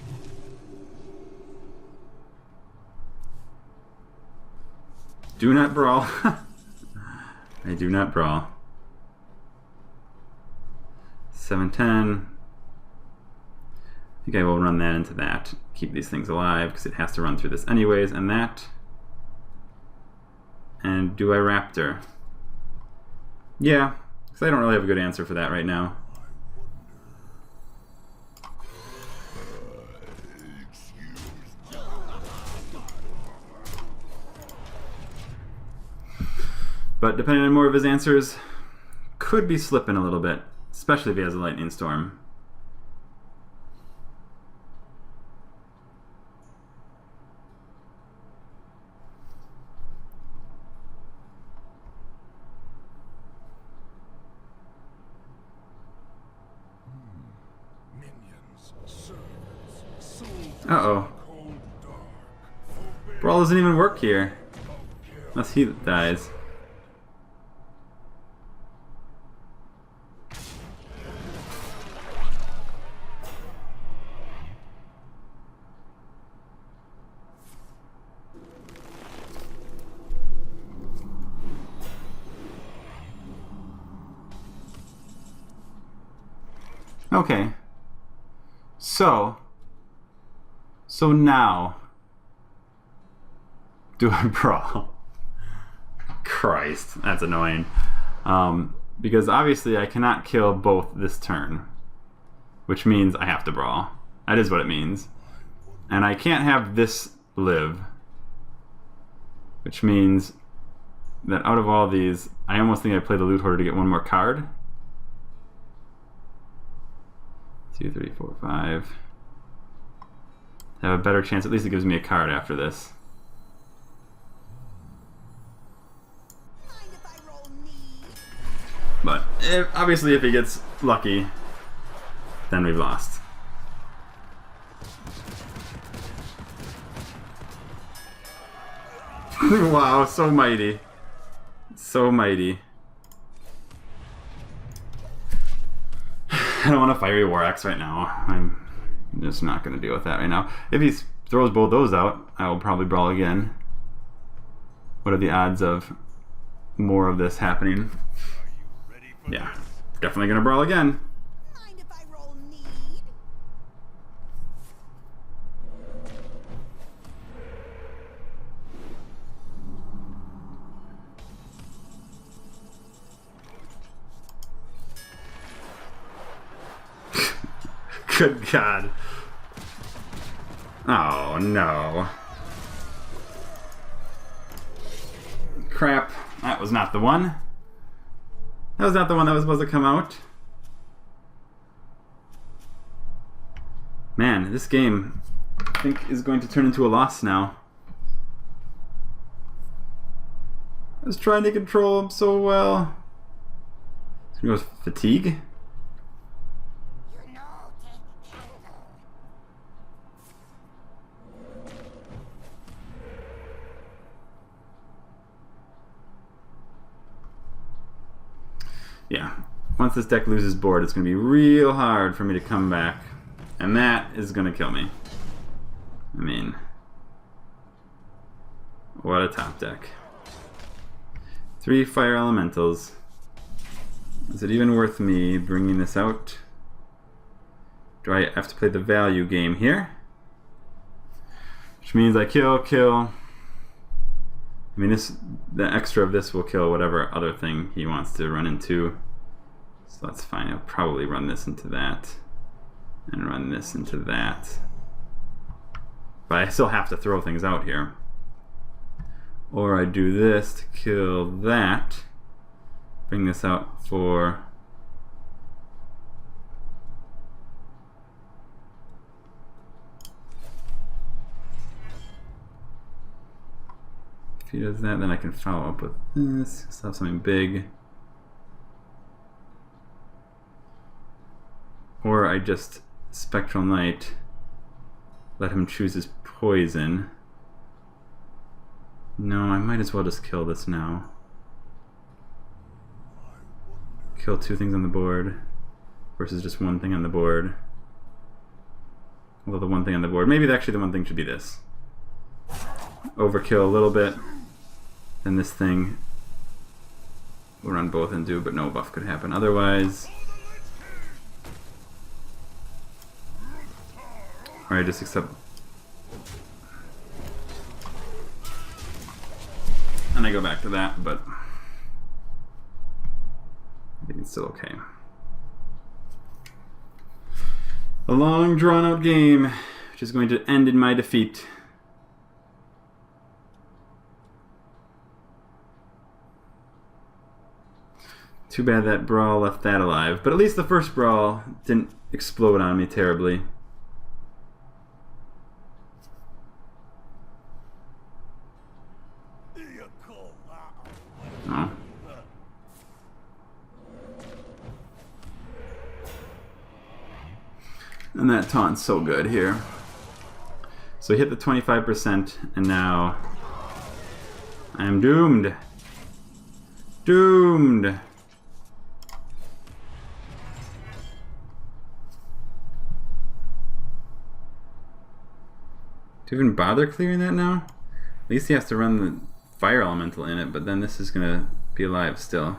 Do not brawl. I do not brawl. 7-10. I think I will run that into that. Keep these things alive, because it has to run through this anyways, and that. And do I Raptor? Yeah, because I don't really have a good answer for that right now. But depending on more of his answers, could be slipping a little bit, especially if he has a lightning storm. Uh-oh. Brawl doesn't even work here. Unless he dies. Okay. So now, do I brawl? Christ, that's annoying. Because obviously I cannot kill both this turn, which means I have to brawl. That is what it means. And I can't have this live, which means that out of all these, I almost think I play the Loot Hoarder to get one more card. 2, 3, 4, 5. Have a better chance. At least it gives me a card after this. Mind if I roll knee? But obviously if he gets lucky, then we've lost. Wow, so mighty. So mighty. I don't want a Fiery War Axe right now. I'm just not going to deal with that right now. If he throws both those out, I will probably brawl again. What are the odds of more of this happening? Yeah, definitely going to brawl again. Mind if I roll knee? Good God. Oh no. Crap. That was not the one. That was not the one that was supposed to come out. Man, this game, I think, is going to turn into a loss now. I was trying to control him so well. It's gonna go with fatigue. You know, take candle. Yeah, once this deck loses board, it's going to be real hard for me to come back. And that is going to kill me. I mean, what a top deck. 3 Fire Elementals. Is it even worth me bringing this out? Do I have to play the value game here? Which means I kill. I mean, the extra of this will kill whatever other thing he wants to run into. So that's fine. I'll probably run this into that. And run this into that. But I still have to throw things out here. Or I do this to kill that. bring this out for... If he does that, then I can follow up with this. Still have something big. Or I just Spectral Knight, let him choose his poison. No, I might as well just kill this now. Kill 2 things on the board versus just 1 thing on the board. Although the 1 thing on the board, maybe actually the 1 thing should be this. Overkill a little bit. Then this thing will run both and do, but no buff could happen otherwise. Or I just accept. And I go back to that, but I think it's still okay. A long drawn out game, which is going to end in my defeat. Too bad that brawl left that alive, but at least the first brawl didn't explode on me terribly. Oh. And that taunt's so good here. So hit the 25%, and now I am doomed. Doomed. Do you even bother clearing that now? At least he has to run the fire elemental in it, but then this is gonna be alive still.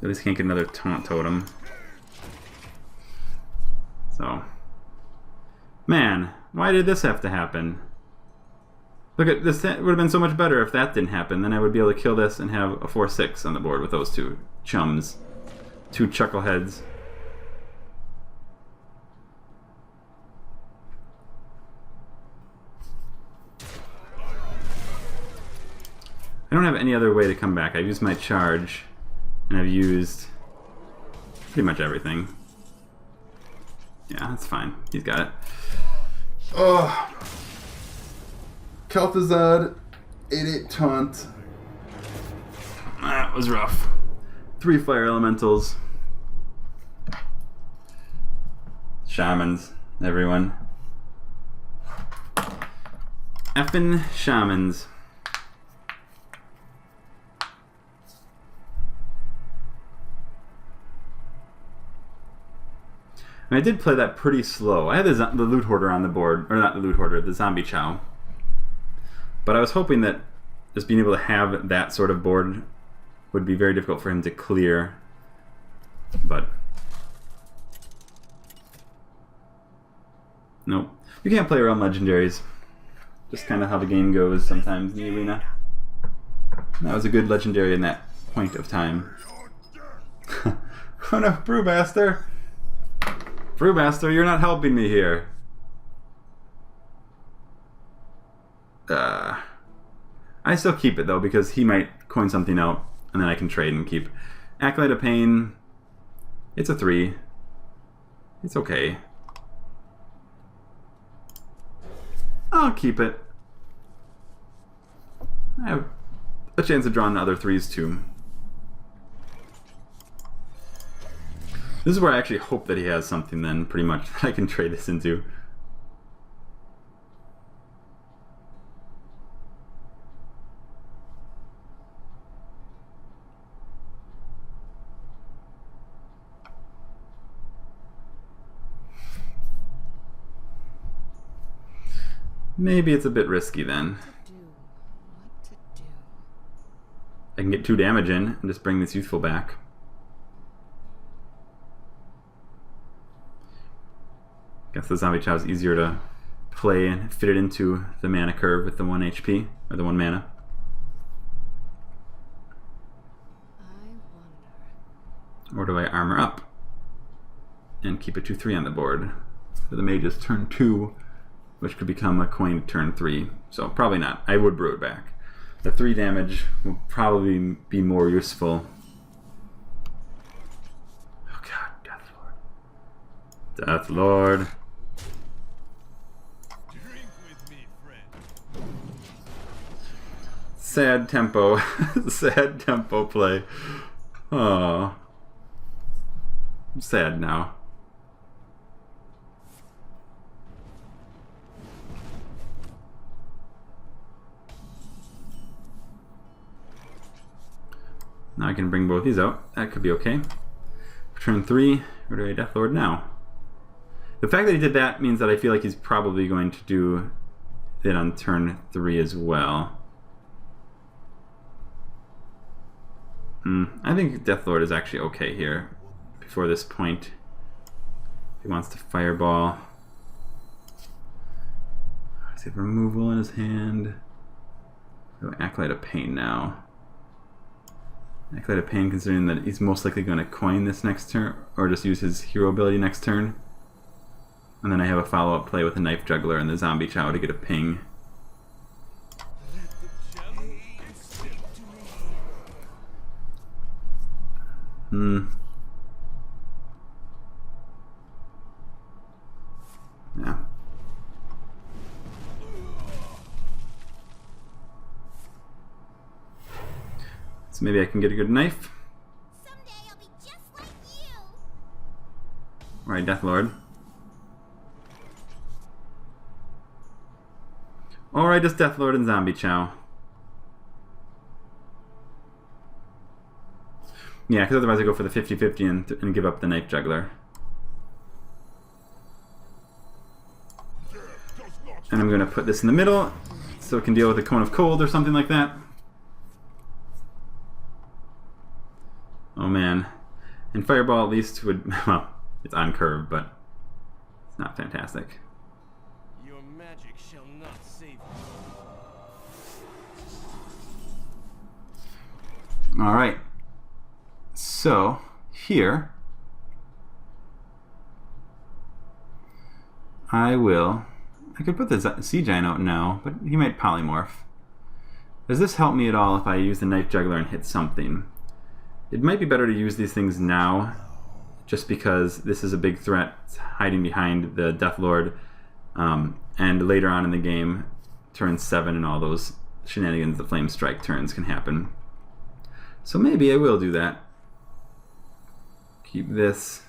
At least can't get another taunt totem. So, man, why did this have to happen? Look at this. It would have been so much better if that didn't happen. Then I would be able to kill this and have a 4/6 on the board with those 2 chums, 2 chuckleheads. I don't have any other way to come back. I've used my charge, and I've used pretty much everything. Yeah, that's fine. He's got it. Oh, Kel'Thuzad, 8/8 taunt. That was rough. 3 fire elementals. Shamans, everyone. Effin' shamans. And I did play that pretty slow. I had the loot hoarder on the board, or not the loot hoarder, the zombie chow. But I was hoping that just being able to have that sort of board would be very difficult for him to clear. But nope. You can't play around legendaries. Just kind of how the game goes sometimes in the arena. That was a good legendary in that point of time. Oh no, Brewmaster! Brewmaster, you're not helping me here. I still keep it though, because he might coin something out, and then I can trade and keep. Acolyte of Pain, it's a 3. It's okay. I'll keep it. I have a chance of drawing other 3s too. This is where I actually hope that he has something then, pretty much, that I can trade this into. Maybe it's a bit risky then. What to do? I can get 2 damage in and just bring this youthful back. Guess the zombie chow is easier to play and fit it into the mana curve with the 1 HP, or the 1 mana. I wonder. Or do I armor up and keep a 2/3 on the board for the mage's turn 2, which could become a coin turn 3. So probably not. I would brew it back. The 3 damage will probably be more useful. Oh god, Death Lord. Death Lord. Drink with me, friend. Sad tempo. Sad tempo play. Oh. I'm sad now. Now I can bring both these out. That could be okay. For turn 3, where do I Death Lord now? The fact that he did that means that I feel like he's probably going to do it on turn 3 as well. I think Death Lord is actually okay here before this point. If he wants to fireball. Does he have removal in his hand? Oh, Acolyte of Pain now. Acolyte of Pain, considering that he's most likely going to coin this next turn, or just use his hero ability next turn. And then I have a follow-up play with a Knife Juggler and the Zombie Chow to get a ping. Yeah. So maybe I can get a good knife. Someday I'll be just like you. Alright, Death Lord. Alright, just Death Lord and Zombie Chow. Yeah, because otherwise I go for the 50-50 and give up the Knife Juggler. And I'm going to put this in the middle so it can deal with a Cone of Cold or something like that. Oh man. And Fireball at least would, well, it's on curve, but it's not fantastic. Your magic shall not save you. Alright. So, here, I could put the Sea Giant out now, but he might polymorph. Does this help me at all if I use the Knife Juggler and hit something? It might be better to use these things now, just because this is a big threat. It's hiding behind the Death Lord, and later on in the game, turn 7 and all those shenanigans, the Flame Strike turns can happen. So maybe I will do that. Keep this.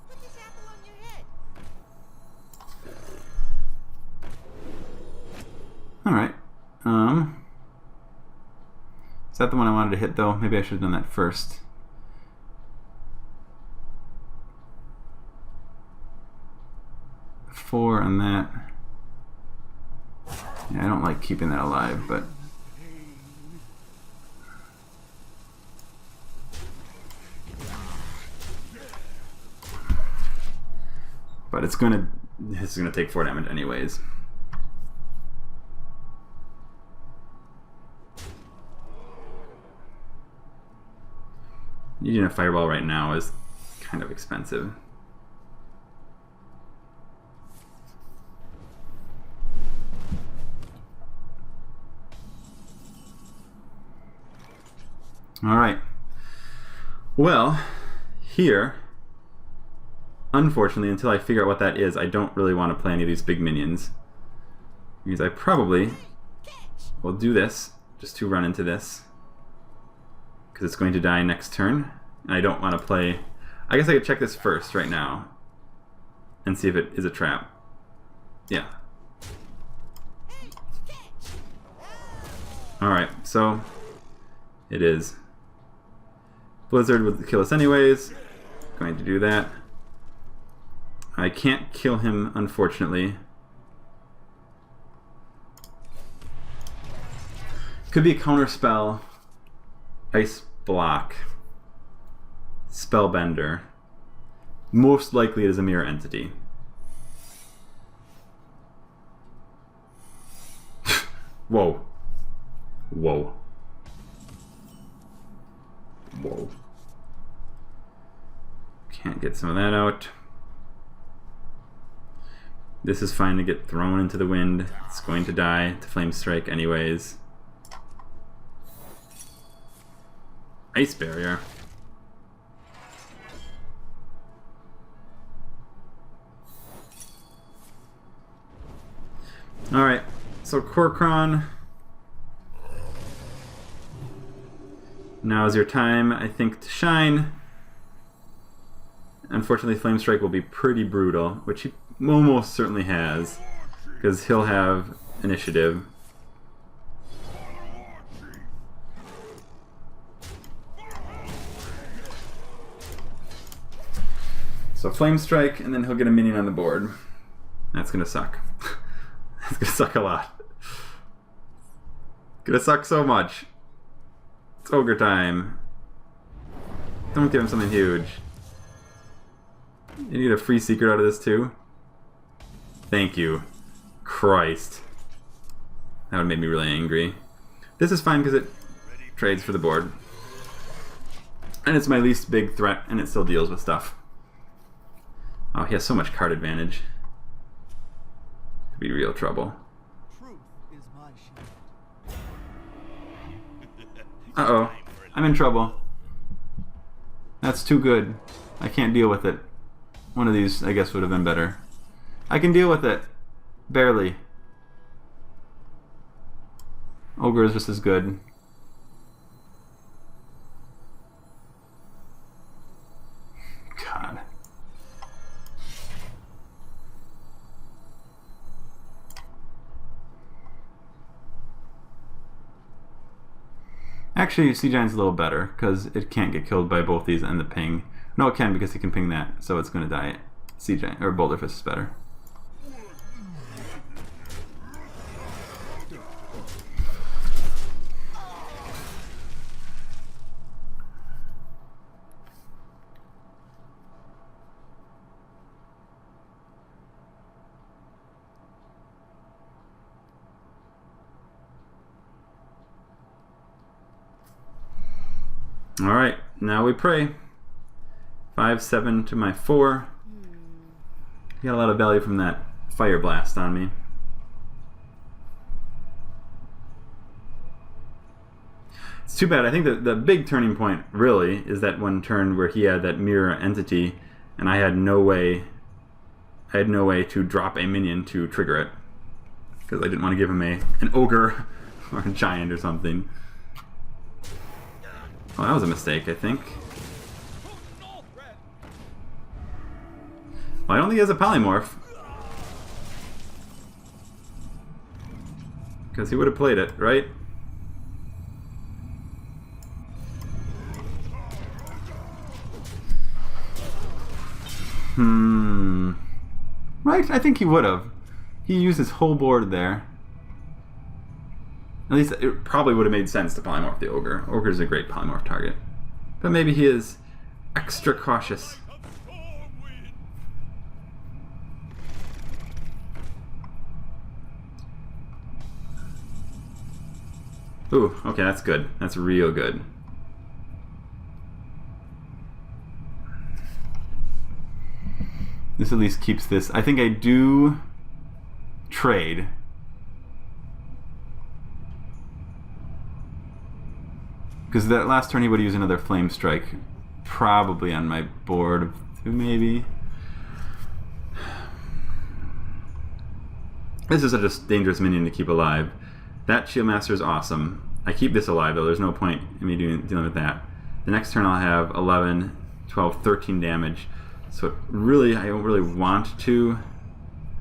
Put this apple on your head. Alright. Is that the one I wanted to hit though? Maybe I should have done that first. Four on that. Yeah, I don't like keeping that alive, but this is gonna take 4 damage anyways. Using a fireball right now is kind of expensive. Alright. Well, here, unfortunately, until I figure out what that is, I don't really want to play any of these big minions. Because I probably will do this, just to run into this. Because it's going to die next turn, and I don't want to play... I guess I could check this first, right now, and see if it is a trap. Yeah. Alright, so it is. Blizzard would kill us anyways. Going to do that. I can't kill him, unfortunately. Could be a counter spell. Ice block. Spellbender. Most likely it is a mirror entity. Whoa. Whoa. Whoa. Can't get some of that out. This is fine to get thrown into the wind. It's going to die to Flame Strike anyways. Ice Barrier. Alright, so Korkron. Now is your time, I think, to shine. Unfortunately, Flame Strike will be pretty brutal, which he almost certainly has, because he'll have initiative. So Flame Strike, and then he'll get a minion on the board. That's gonna suck. That's gonna suck a lot. Gonna suck so much. It's ogre time. Don't give him something huge. You get a free secret out of this too? Thank you. Christ. That would make me really angry. This is fine because it trades for the board. And it's my least big threat, and it still deals with stuff. Oh, he has so much card advantage. Could be real trouble. Truth is my shield. Uh-oh. I'm in trouble. That's too good. I can't deal with it. One of these, I guess, would have been better. I can deal with it. Barely. Ogre is just as good. God. Actually, Sea Giant's a little better, because it can't get killed by both these and the ping. No, it can, because he can ping that, so it's going to die. Sea Giant, or Boulder Fist is better. Alright, now we pray. 5-7 to my 4. Got a lot of value from that Fire Blast on me. It's too bad. I think that the big turning point, really, is that one turn where he had that mirror entity, and I had no way to drop a minion to trigger it. Because I didn't want to give him an ogre or a giant or something. Well, that was a mistake, I think. Well, I don't think he has a polymorph. Because he would have played it, right? Right, I think he would have. He used his whole board there. At least it probably would have made sense to polymorph the ogre. Ogre's a great polymorph target. But maybe he is extra cautious. Ooh, okay, that's good. That's real good. This at least keeps this. I think I do trade. Because that last turn he would use another Flame Strike. Probably on my board of 2, maybe. This is a just dangerous minion to keep alive. That Shield Master is awesome. I keep this alive though, there's no point in me dealing with that. The next turn I'll have 11, 12, 13 damage. So really, I don't really want to.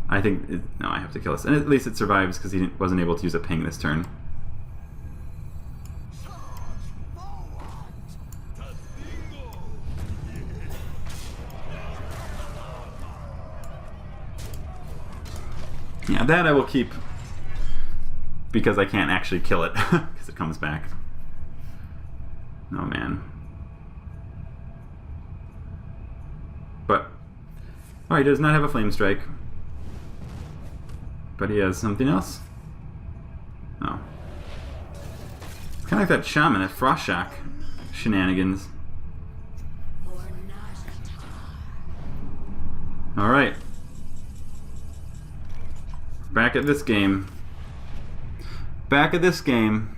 I think, no, I have to kill this. And at least it survives because he wasn't able to use a ping this turn. Yeah, that I will keep because I can't actually kill it because it comes back. Oh man. But, oh, he does not have a Flame Strike. But he has something else. Oh. It's kind of like that Shaman, that Frost Shock shenanigans. Alright. Back at this game. Back at this game.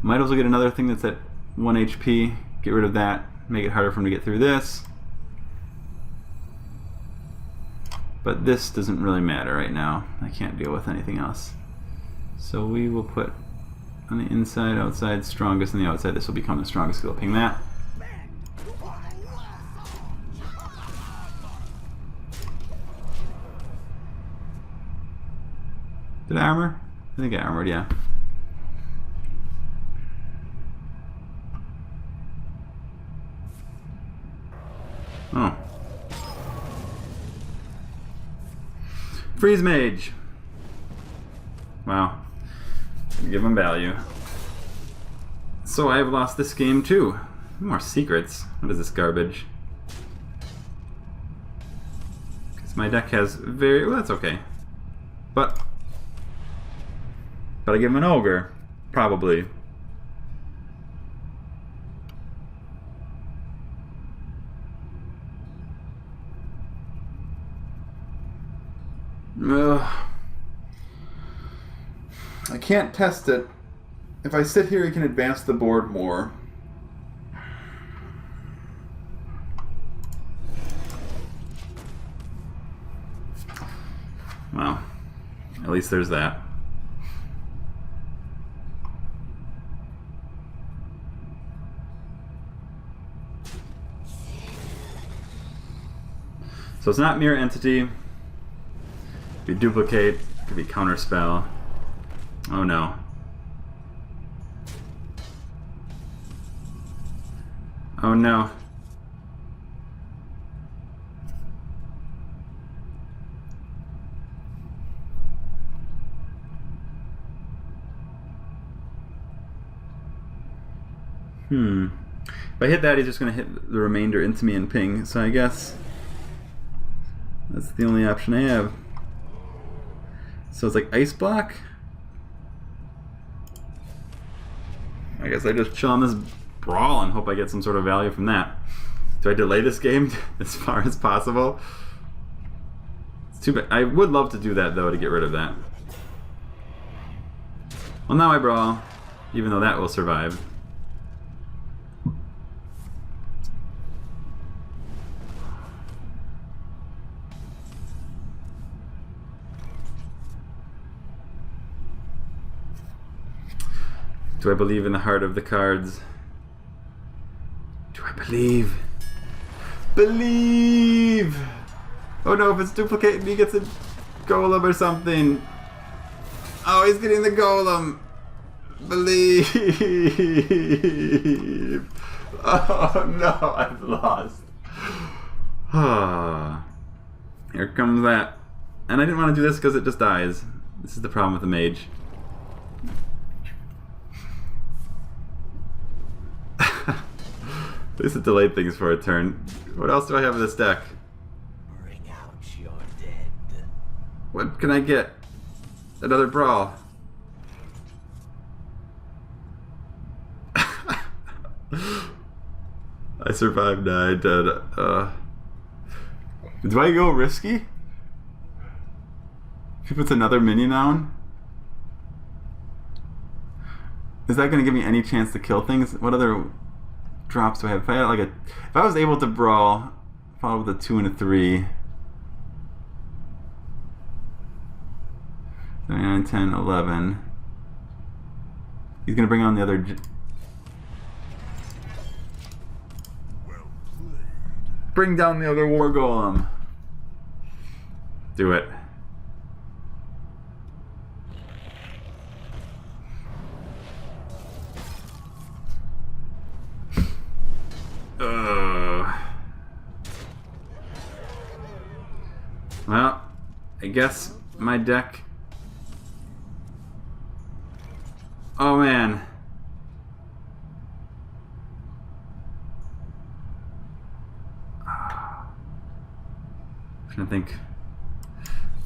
Might as well get another thing that's at 1 HP. Get rid of that. Make it harder for him to get through this. But this doesn't really matter right now. I can't deal with anything else. So we will put on the inside, outside, strongest on the outside. This will become the strongest skill. Ping that. Did I armor? I think I armored, yeah. Oh. Freeze Mage. Wow. Give him value. So I have lost this game too. More secrets. What is this garbage? Because my deck has very... Well, that's okay. But I give him an ogre. Probably. Ugh. I can't test it. If I sit here, he can advance the board more. Well, at least there's that. So it's not mirror entity. It could be duplicate. It could be counterspell. Oh no. Oh no. If I hit that, he's just going to hit the remainder into me and ping. So I guess that's the only option I have. So it's like ice block. I guess I just chill on this brawl and hope I get some sort of value from that. Do I delay this game as far as possible? It's too bad. I would love to do that though to get rid of that. Well, now I brawl, even though that will survive. Do I believe in the heart of the cards? Do I believe? Believe! Oh no, if it's duplicating, he gets a golem or something. Oh, he's getting the golem. Believe! Oh no, I've lost. Here comes that. And I didn't want to do this because it just dies. This is the problem with the mage. At least it delayed things for a turn. What else do I have in this deck? Bring out your dead. What can I get? Another brawl. I survived, I did. Do I go risky? If he puts another minion down? Is that gonna give me any chance to kill things? What other drops do I have? If I had if I was able to brawl, followed with a 2 and a 3. 9, 10, 11. He's gonna bring on the other. Bring down the other war golem. Do it. Well, I guess my deck. Oh man. I'm trying to think.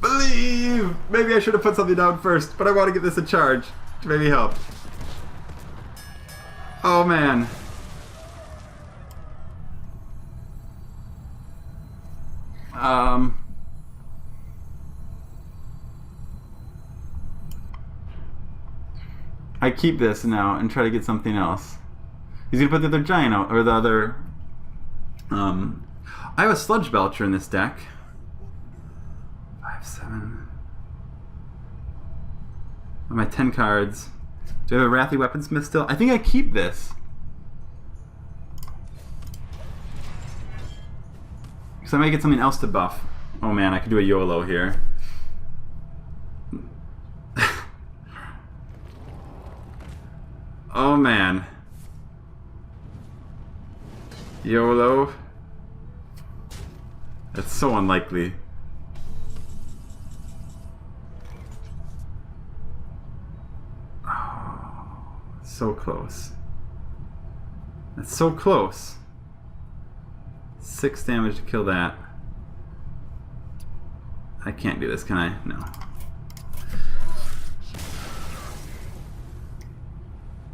Believe! Maybe I should have put something down first, but I want to give this a charge to maybe help. Oh man. I keep this now and try to get something else. He's gonna put the other giant out, or the other. I have a Sludge Belcher in this deck. 5, 7. On my 10 cards. Do I have a Wrathy Weaponsmith still? I think I keep this. Because I might get something else to buff. Oh man, I could do a YOLO here. Oh man. YOLO. That's so unlikely. Oh, so close. That's so close. 6 damage to kill that. I can't do this, can I? No.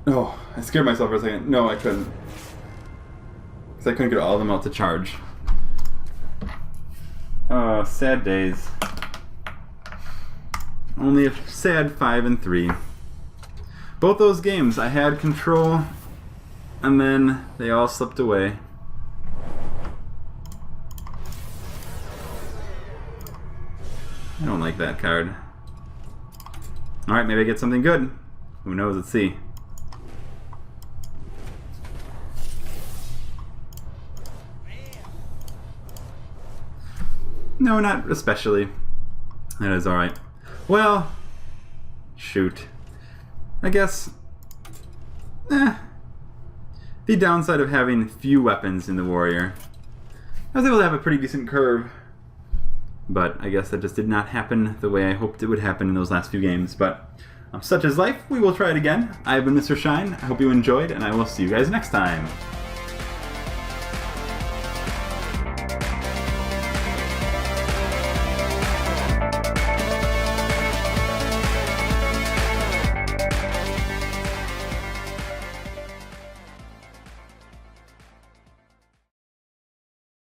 Oh, I scared myself for a second. No, I couldn't. Because I couldn't get all of them out to charge. Oh, sad days. Only a sad 5 and 3. Both those games, I had control, and then they all slipped away. I don't like that card. Alright, maybe I get something good. Who knows? Let's see. No, not especially. That is alright. Well, shoot. I guess... The downside of having few weapons in the warrior. I was able to have a pretty decent curve. But I guess that just did not happen the way I hoped it would happen in those last few games. But such is life. We will try it again. I have been Mr. Shine. I hope you enjoyed, and I will see you guys next time.